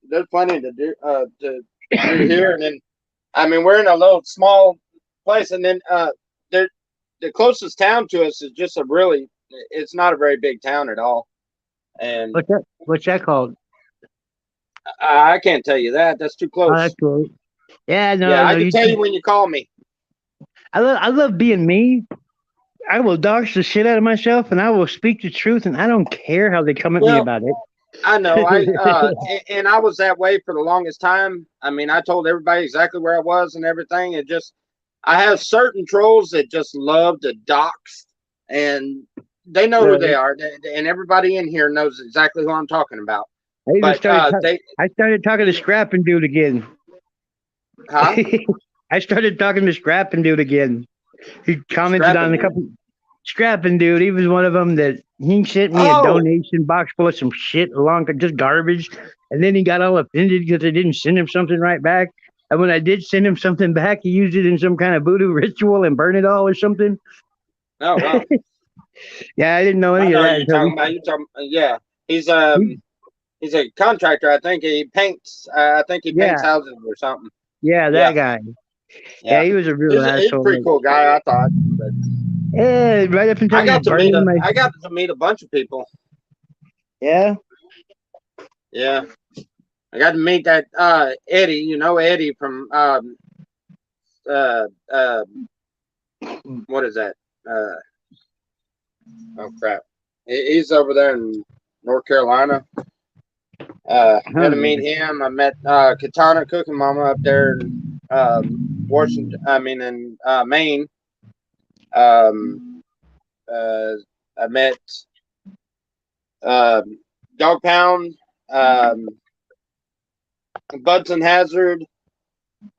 There's plenty to do here, and then we're in a little small place, and then the closest town to us is just it's not a very big town at all. And What's that called? I can't tell you that. That's too close. Oh, that's cool. Yeah, no. I no, can tell you when you call me. I love being me. I will dox the shit out of myself, and I will speak the truth, and I don't care how they come at me about it. I know. And I was that way for the longest time. I told everybody exactly where I was and everything. I have certain trolls that just love to dox, and they know who they are, and everybody in here knows exactly who I'm talking about. I started talking to Scrap and Dude again. Huh? I started talking to Scrap and Dude again. He commented on a couple. Scrapping dude, he was one of them that he sent me a Oh, donation box full of some shit along just garbage, and then he got all offended because I didn't send him something right back. And when I did send him something back, he used it in some kind of voodoo ritual and burned it all or something. oh wow. Yeah, I didn't know I any of know who that you're until talking about. You're talking, yeah. He's he, he's a contractor. I think he paints. I think he paints yeah, houses or something. yeah, Yeah, that guy. Yeah, yeah. he was a real He's a asshole. pretty Like, cool guy, I thought. But yeah, right up until he burned in my. I got to meet a bunch of people. Yeah, Yeah, I got to meet that Eddie. You know Eddie from uh uh what is that? Uh oh crap. He's over there in North Carolina. Got huh. to meet him. I met Katana Cooking Mama up there in Washington. I mean in Maine. Um, uh, I met Dog Pound, um, Budson Hazard.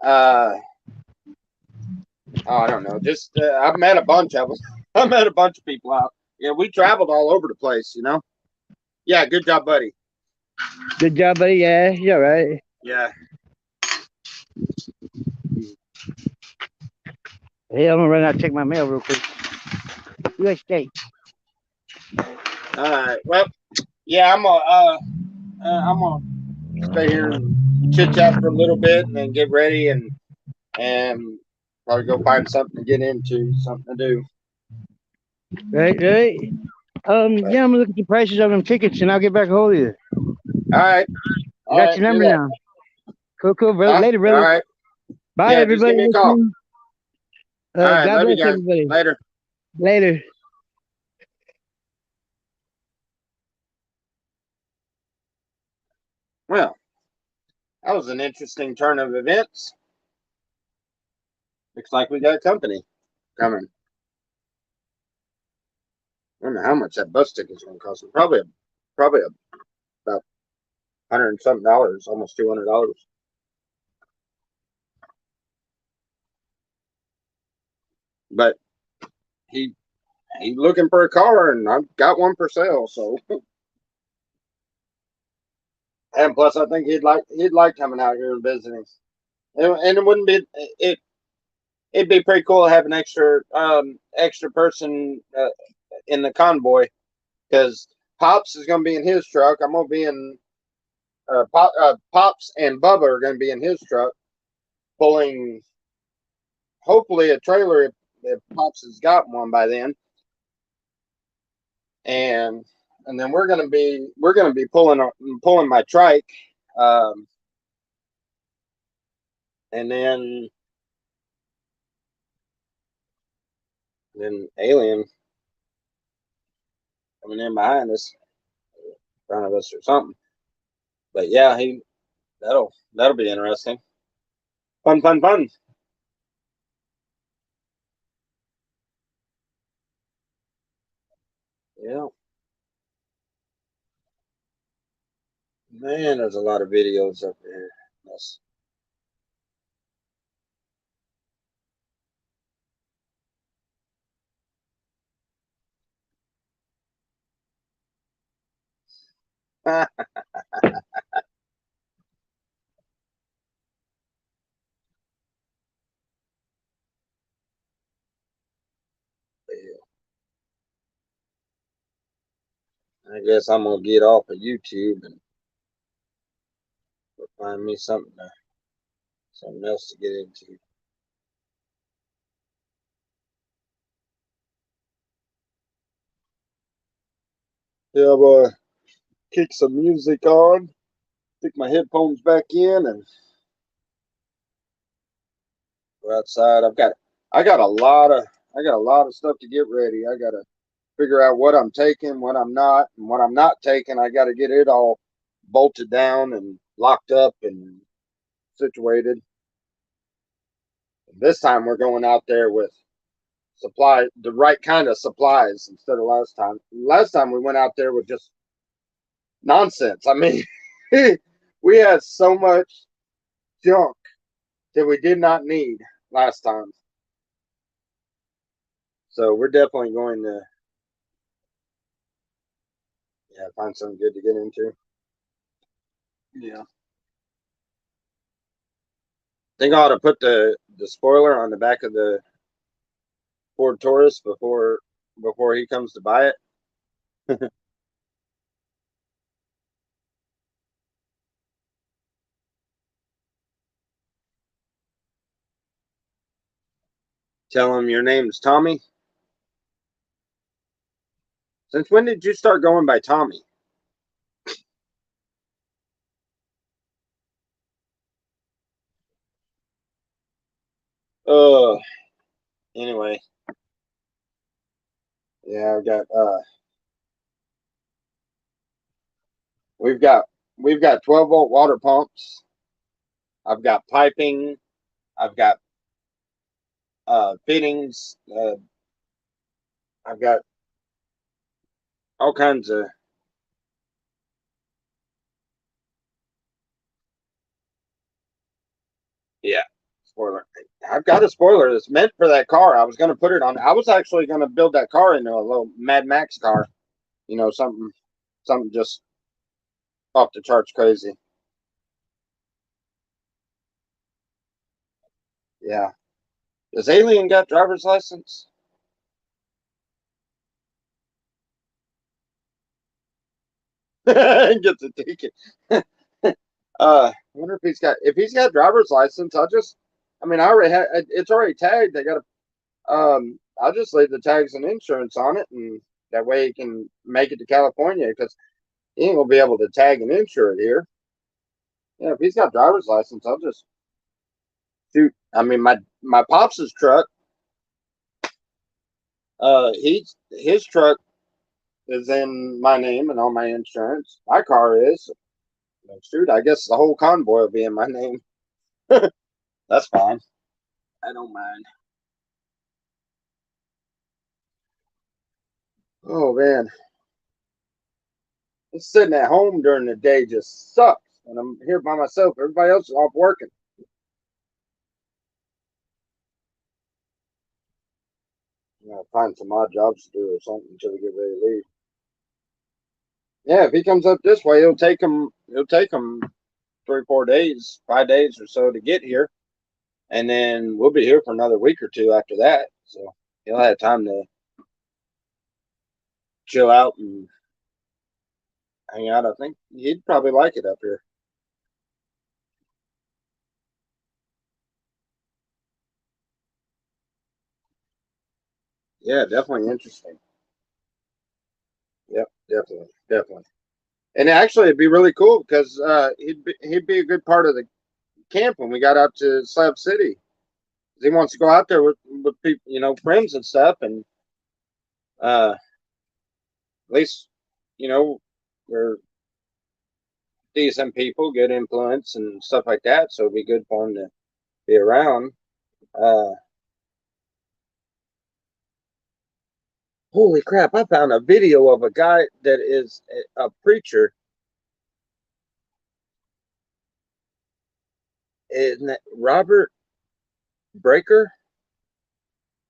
Uh, oh, I don't know. Just I've met a bunch of them. I met a bunch of people out. Yeah, we traveled all over the place. You know. Yeah, good job, buddy. Good job, buddy. Yeah, you're right. Yeah. Hey, I'm gonna run out and check my mail real quick. U.S. State. All right. Well, yeah, I'm gonna stay here and chit chat for a little bit, and then get ready and probably go find something to get into, something to do. Right, right. But Yeah, I'm gonna look at the prices of them tickets and I'll get back a hold of you. all right, I all got right, your do number that. now. Cool, cool, brother. Huh? Later, All brother. right. Bye, Yeah, just give everybody me a call. listening. All right, God love you bless guys. everybody. Later. Later. Well, that was an interesting turn of events. Looks like we got company coming. I don't know how much that bus ticket's going to cost. Probably about $100 and something, almost $200. But he he's looking for a car, and I've got one for sale. So, and plus, I think he'd like coming out here and visiting. And it wouldn't be it. It'd be pretty cool to have an extra person in the convoy, because Pops is going to be in his truck. I'm going to be in Pops and Bubba are going to be in his truck, pulling hopefully a trailer if Pops has got one by then, and then we're going to be pulling my trike, um, and then Alien coming in behind us, in front of us or something. But yeah, that'll be interesting. Fun, fun, fun. Yeah, man, there's a lot of videos up there. Yes. I guess I'm gonna get off of YouTube and find me something else to get into. Yeah, boy, kick some music on, stick my headphones back in, and go outside. I got a lot of stuff to get ready. I gotta figure out what I'm taking, what I'm not, and what I'm not taking. I gotta get it all bolted down and locked up and situated. This time we're going out there with the right kind of supplies instead of last time. Last time we went out there with just nonsense. I mean, we had so much junk that we did not need last time. So we're definitely going to find something good to get into. Yeah. Think I ought to put the spoiler on the back of the Ford Taurus before he comes to buy it. Tell him your name's Tommy. Since when did you start going by Tommy? Oh, anyway, yeah, I've got we've got we've got 12-volt water pumps. I've got piping. I've got fittings. I've got all kinds of. Yeah, spoiler. I've got a spoiler that's meant for that car. I was going to put it on. I was actually going to build that car into a little Mad Max car. You know, something just off the charts crazy. Yeah. Does Alien got driver's license? Gets a ticket. I wonder if he's got driver's license. I mean, I already had it's already tagged. I got to I'll just leave the tags and insurance on it, and that way he can make it to California because he ain't gonna be able to tag and insure it here. Yeah, if he's got driver's license, I'll just shoot. I mean, my pops's truck. His truck is in my name and on my insurance. My car is. Shoot, I guess the whole convoy will be in my name. That's fine. I don't mind. Oh man, just sitting at home during the day just sucks. And I'm here by myself. Everybody else is off working. Find some odd jobs to do or something until we get ready to leave. Yeah, if he comes up this way, It'll take him 3, 4 days, 5 days or so to get here, and then we'll be here for another week or two after that. So he'll have time to chill out and hang out. I think he'd probably like it up here. Yeah, definitely interesting. Yep, definitely. And actually, it'd be really cool because he'd be a good part of the camp when we got out to Slab City. He wants to go out there with people, friends and stuff, and at least you know we're decent people, good influence, and stuff like that. So it'd be good for him to be around. Uh, Holy crap! I found a video of a guy that is a preacher. Isn't that Robert Breaker?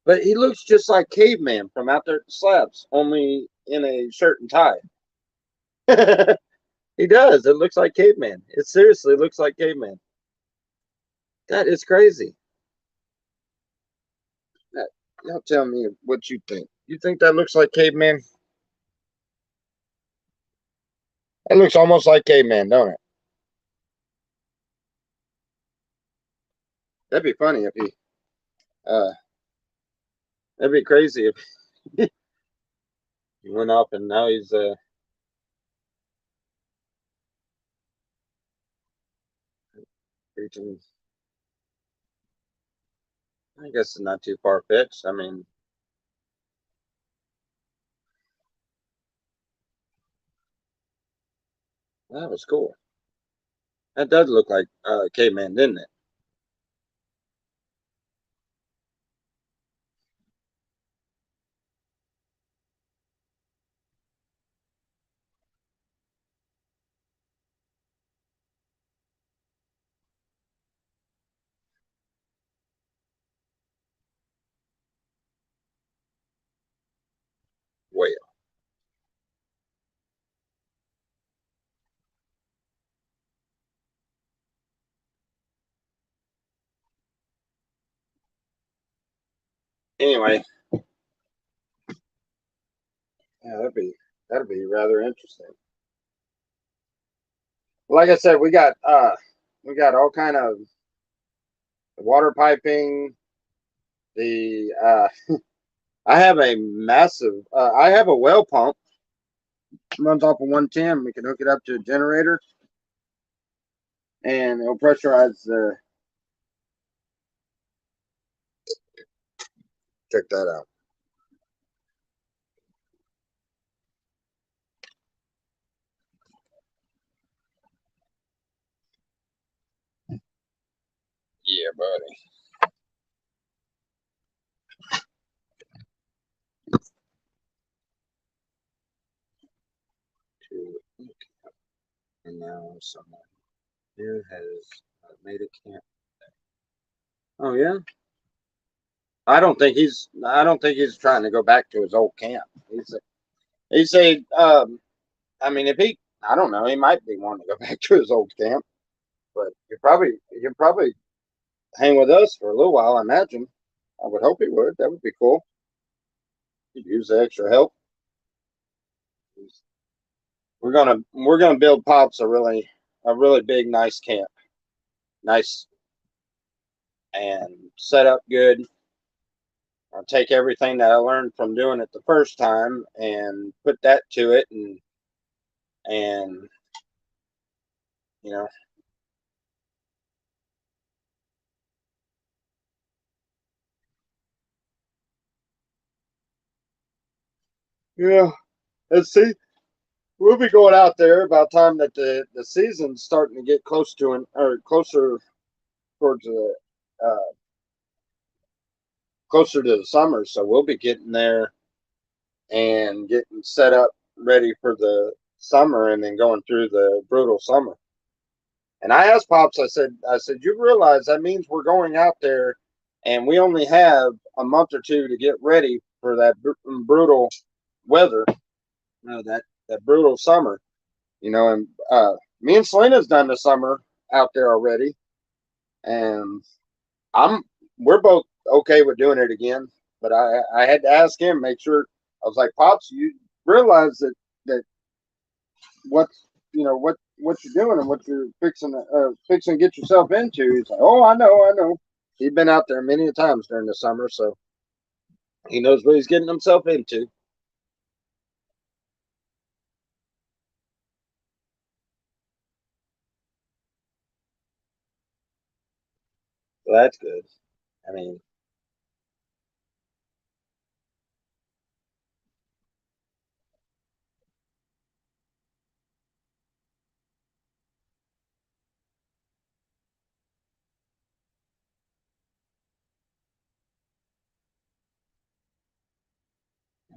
But he looks just like Caveman from Out There at the Slabs, only in a shirt and tie. He does. It looks like Caveman. It seriously looks like Caveman. That is crazy. Y'all tell me what you think. You think that looks like Caveman? That looks almost like Caveman, don't it? That'd be funny if he. Uh, that'd be crazy if he went up and now he's preaching. I guess it's not too far fetched. I mean, that was cool. That does look like Caveman, didn't it? anyway, yeah, that'd be rather interesting. Like I said, we got all kind of water piping. The I have a massive. I have a well pump. Runs off of 110. We can hook it up to a generator, and it'll pressurize the. Check that out. Yeah, buddy. And now someone here has made a camp. Oh yeah. I don't think he's trying to go back to his old camp. He said, I mean, if he, I don't know, he might be wanting to go back to his old camp, but he'll probably hang with us for a little while. I imagine. I would hope he would. That would be cool. He'd use the extra help. We're gonna build Pops a really big, nice camp, nice and set up good. I'll take everything that I learned from doing it the first time and put that to it, and you know, yeah. Let's see. We'll be going out there about time that the season's starting to get close to or closer towards the uh, closer to the summer. So we'll be getting there and getting set up ready for the summer, and then going through the brutal summer. And I asked Pops, I said, you realize that means we're going out there and we only have a month or two to get ready for that brutal weather, that brutal summer, and me and Selena's done the summer out there already, and I'm we're both okay with doing it again. But I had to ask him, make sure. I was like, Pops, you realize that what what you're doing and what you're fixing to get yourself into. He's like, oh, I know. He's been out there many times during the summer, so he knows what he's getting himself into. So that's good. I mean,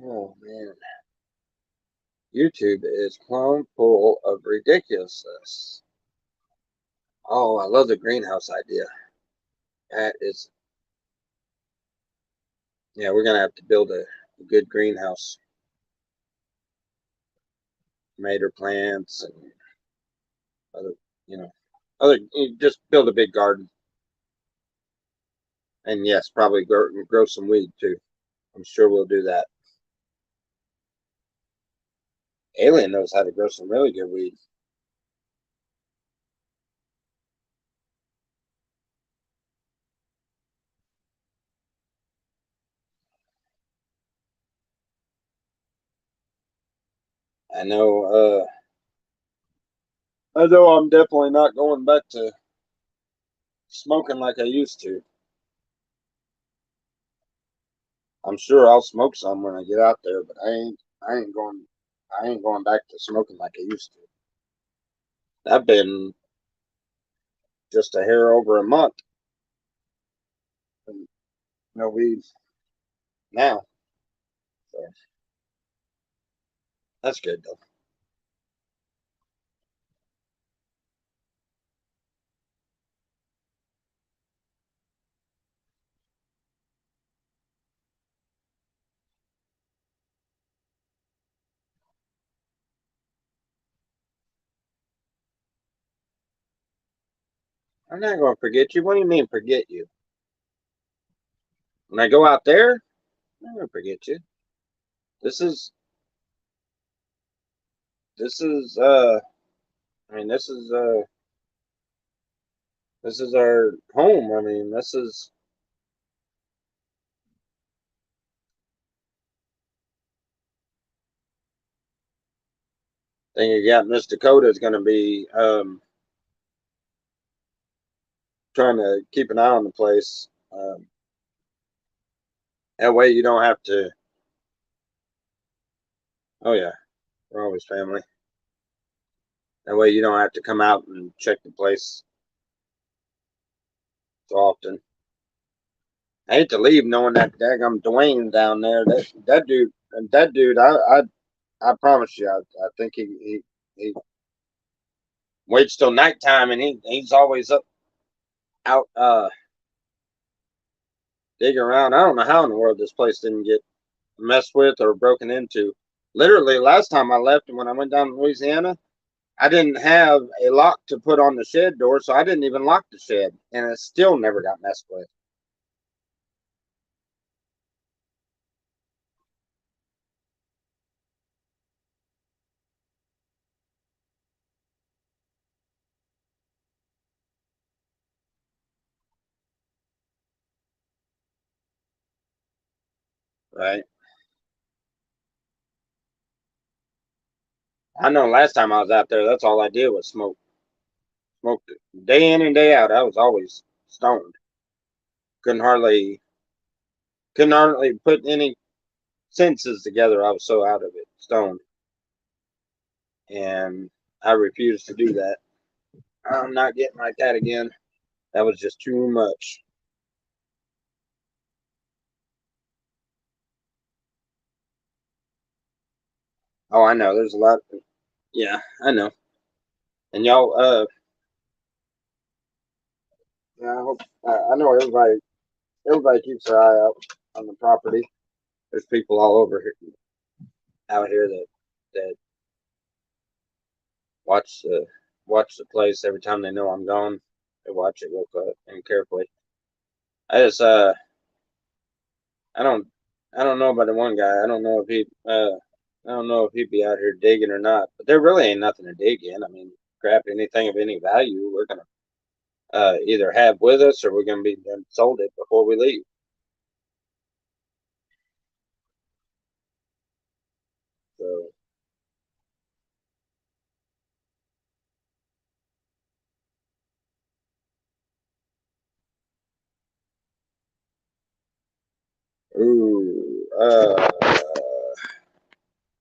oh man, YouTube is plumb full of ridiculousness. Oh, I love the greenhouse idea. That is, yeah, we're gonna have to build a good greenhouse. Tomato plants and other, you know, just build a big garden. And yes, probably grow some weed too. I'm sure we'll do that. Alien knows how to grow some really good weed. I know. I know. I'm definitely not going back to smoking like I used to. I'm sure I'll smoke some when I get out there, but I ain't going. I ain't going back to smoking like I used to. I've been just a hair over a month. And no weed now. So that's good though. I'm not going to forget you. What do you mean forget you? When I go out there? I'm gonna forget you. This is I mean this is our home. I mean this is thing you got. Miss Dakota is gonna be trying to keep an eye on the place. That way you don't have to. Oh yeah, we're always family. That way you don't have to come out and check the place so often. I hate to leave knowing that daggum Dwayne down there. That dude. I promise you, I think he waits till nighttime and he's always up out digging around. I don't know how in the world this place didn't get messed with or broken into. Literally, last time I left and when I went down to Louisiana, I didn't have a lock to put on the shed door, so I didn't even lock the shed, and it still never got messed with. Right? I know last time I was out there, that's all I did was smoke. Smoked it. Day in and day out. I was always stoned. Couldn't hardly put any senses together. I was so out of it, stoned. And I refused to do that. I'm not getting like that again. That was just too much. Oh, I know. There's a lot. Yeah, I know. And y'all, yeah, I hope. I know everybody. Everybody keeps their eye out on the property. There's people all over here, out here that watch the place every time they know I'm gone. They watch it real quick and carefully. I just I don't I don't know about the one guy. I don't know if he'd be out here digging or not. But there really ain't nothing to dig in. I mean, crap, anything of any value, we're gonna either have with us or we're gonna be done sold it before we leave. So, ooh,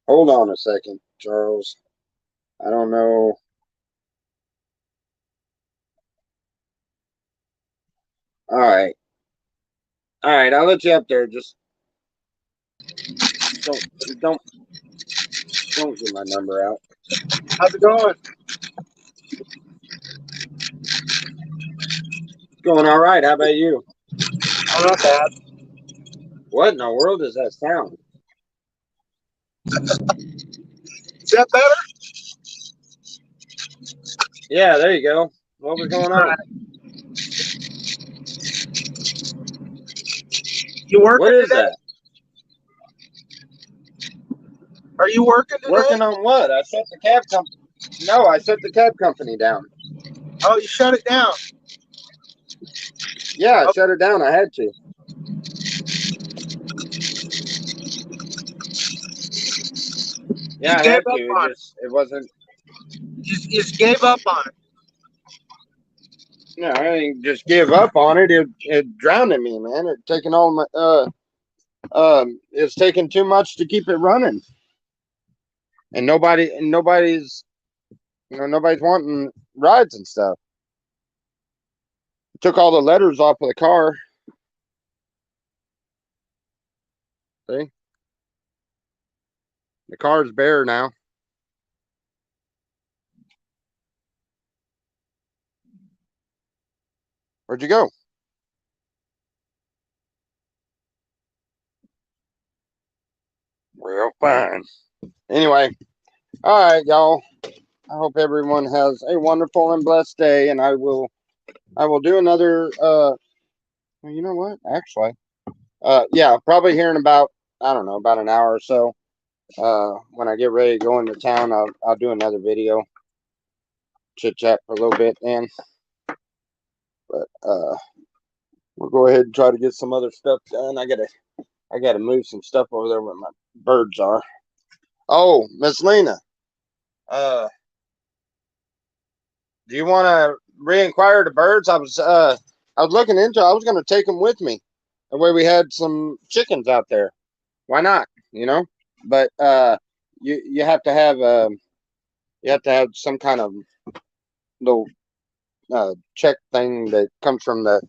hold on a second, Charles. I don't know. All right, all right. I'll let you up there. Just don't don't don't get my number out. How's it going? It's going all right. How about you? Oh, not bad. What in the world is that sound? Is that better? Yeah, there you go. What was going on? You working What is today? that? Are you working today? Working on what? I shut the cab company. No, I shut the cab company down. Oh, you shut it down. Yeah, I Oh. shut it down. I had to. Yeah, I had to. It wasn't. You just gave up on it. No, I didn't just give up on it. It drowned in me, man. It taking all my it's taking too much to keep it running. And nobody's nobody's wanting rides and stuff. Took all the letters off of the car. See? The car's bare now. Where'd you go? Well, fine. Anyway, all right, y'all. I hope everyone has a wonderful and blessed day, and I will do another. Well, you know what? Actually, Yeah, probably here in about, I don't know, about an hour or so. When I get ready to go into town, I'll do another video, chit chat for a little bit, and but we'll go ahead and try to get some other stuff done. I gotta move some stuff over there where my birds are. Oh, Miss Lena, do you want to re-inquire the birds? I was looking into. I was gonna take them with me, the way we had some chickens out there. Why not? You know, but you have to have some kind of little check thing that comes from the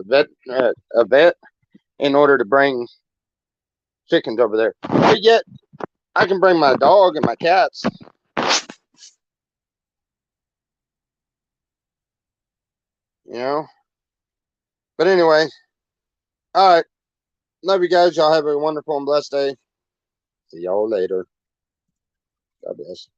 vet, a vet, in order to bring chickens over there. But yet I can bring my dog and my cats. You know. But anyway, all right. Love you guys. Y'all have a wonderful and blessed day. See y'all later. God bless.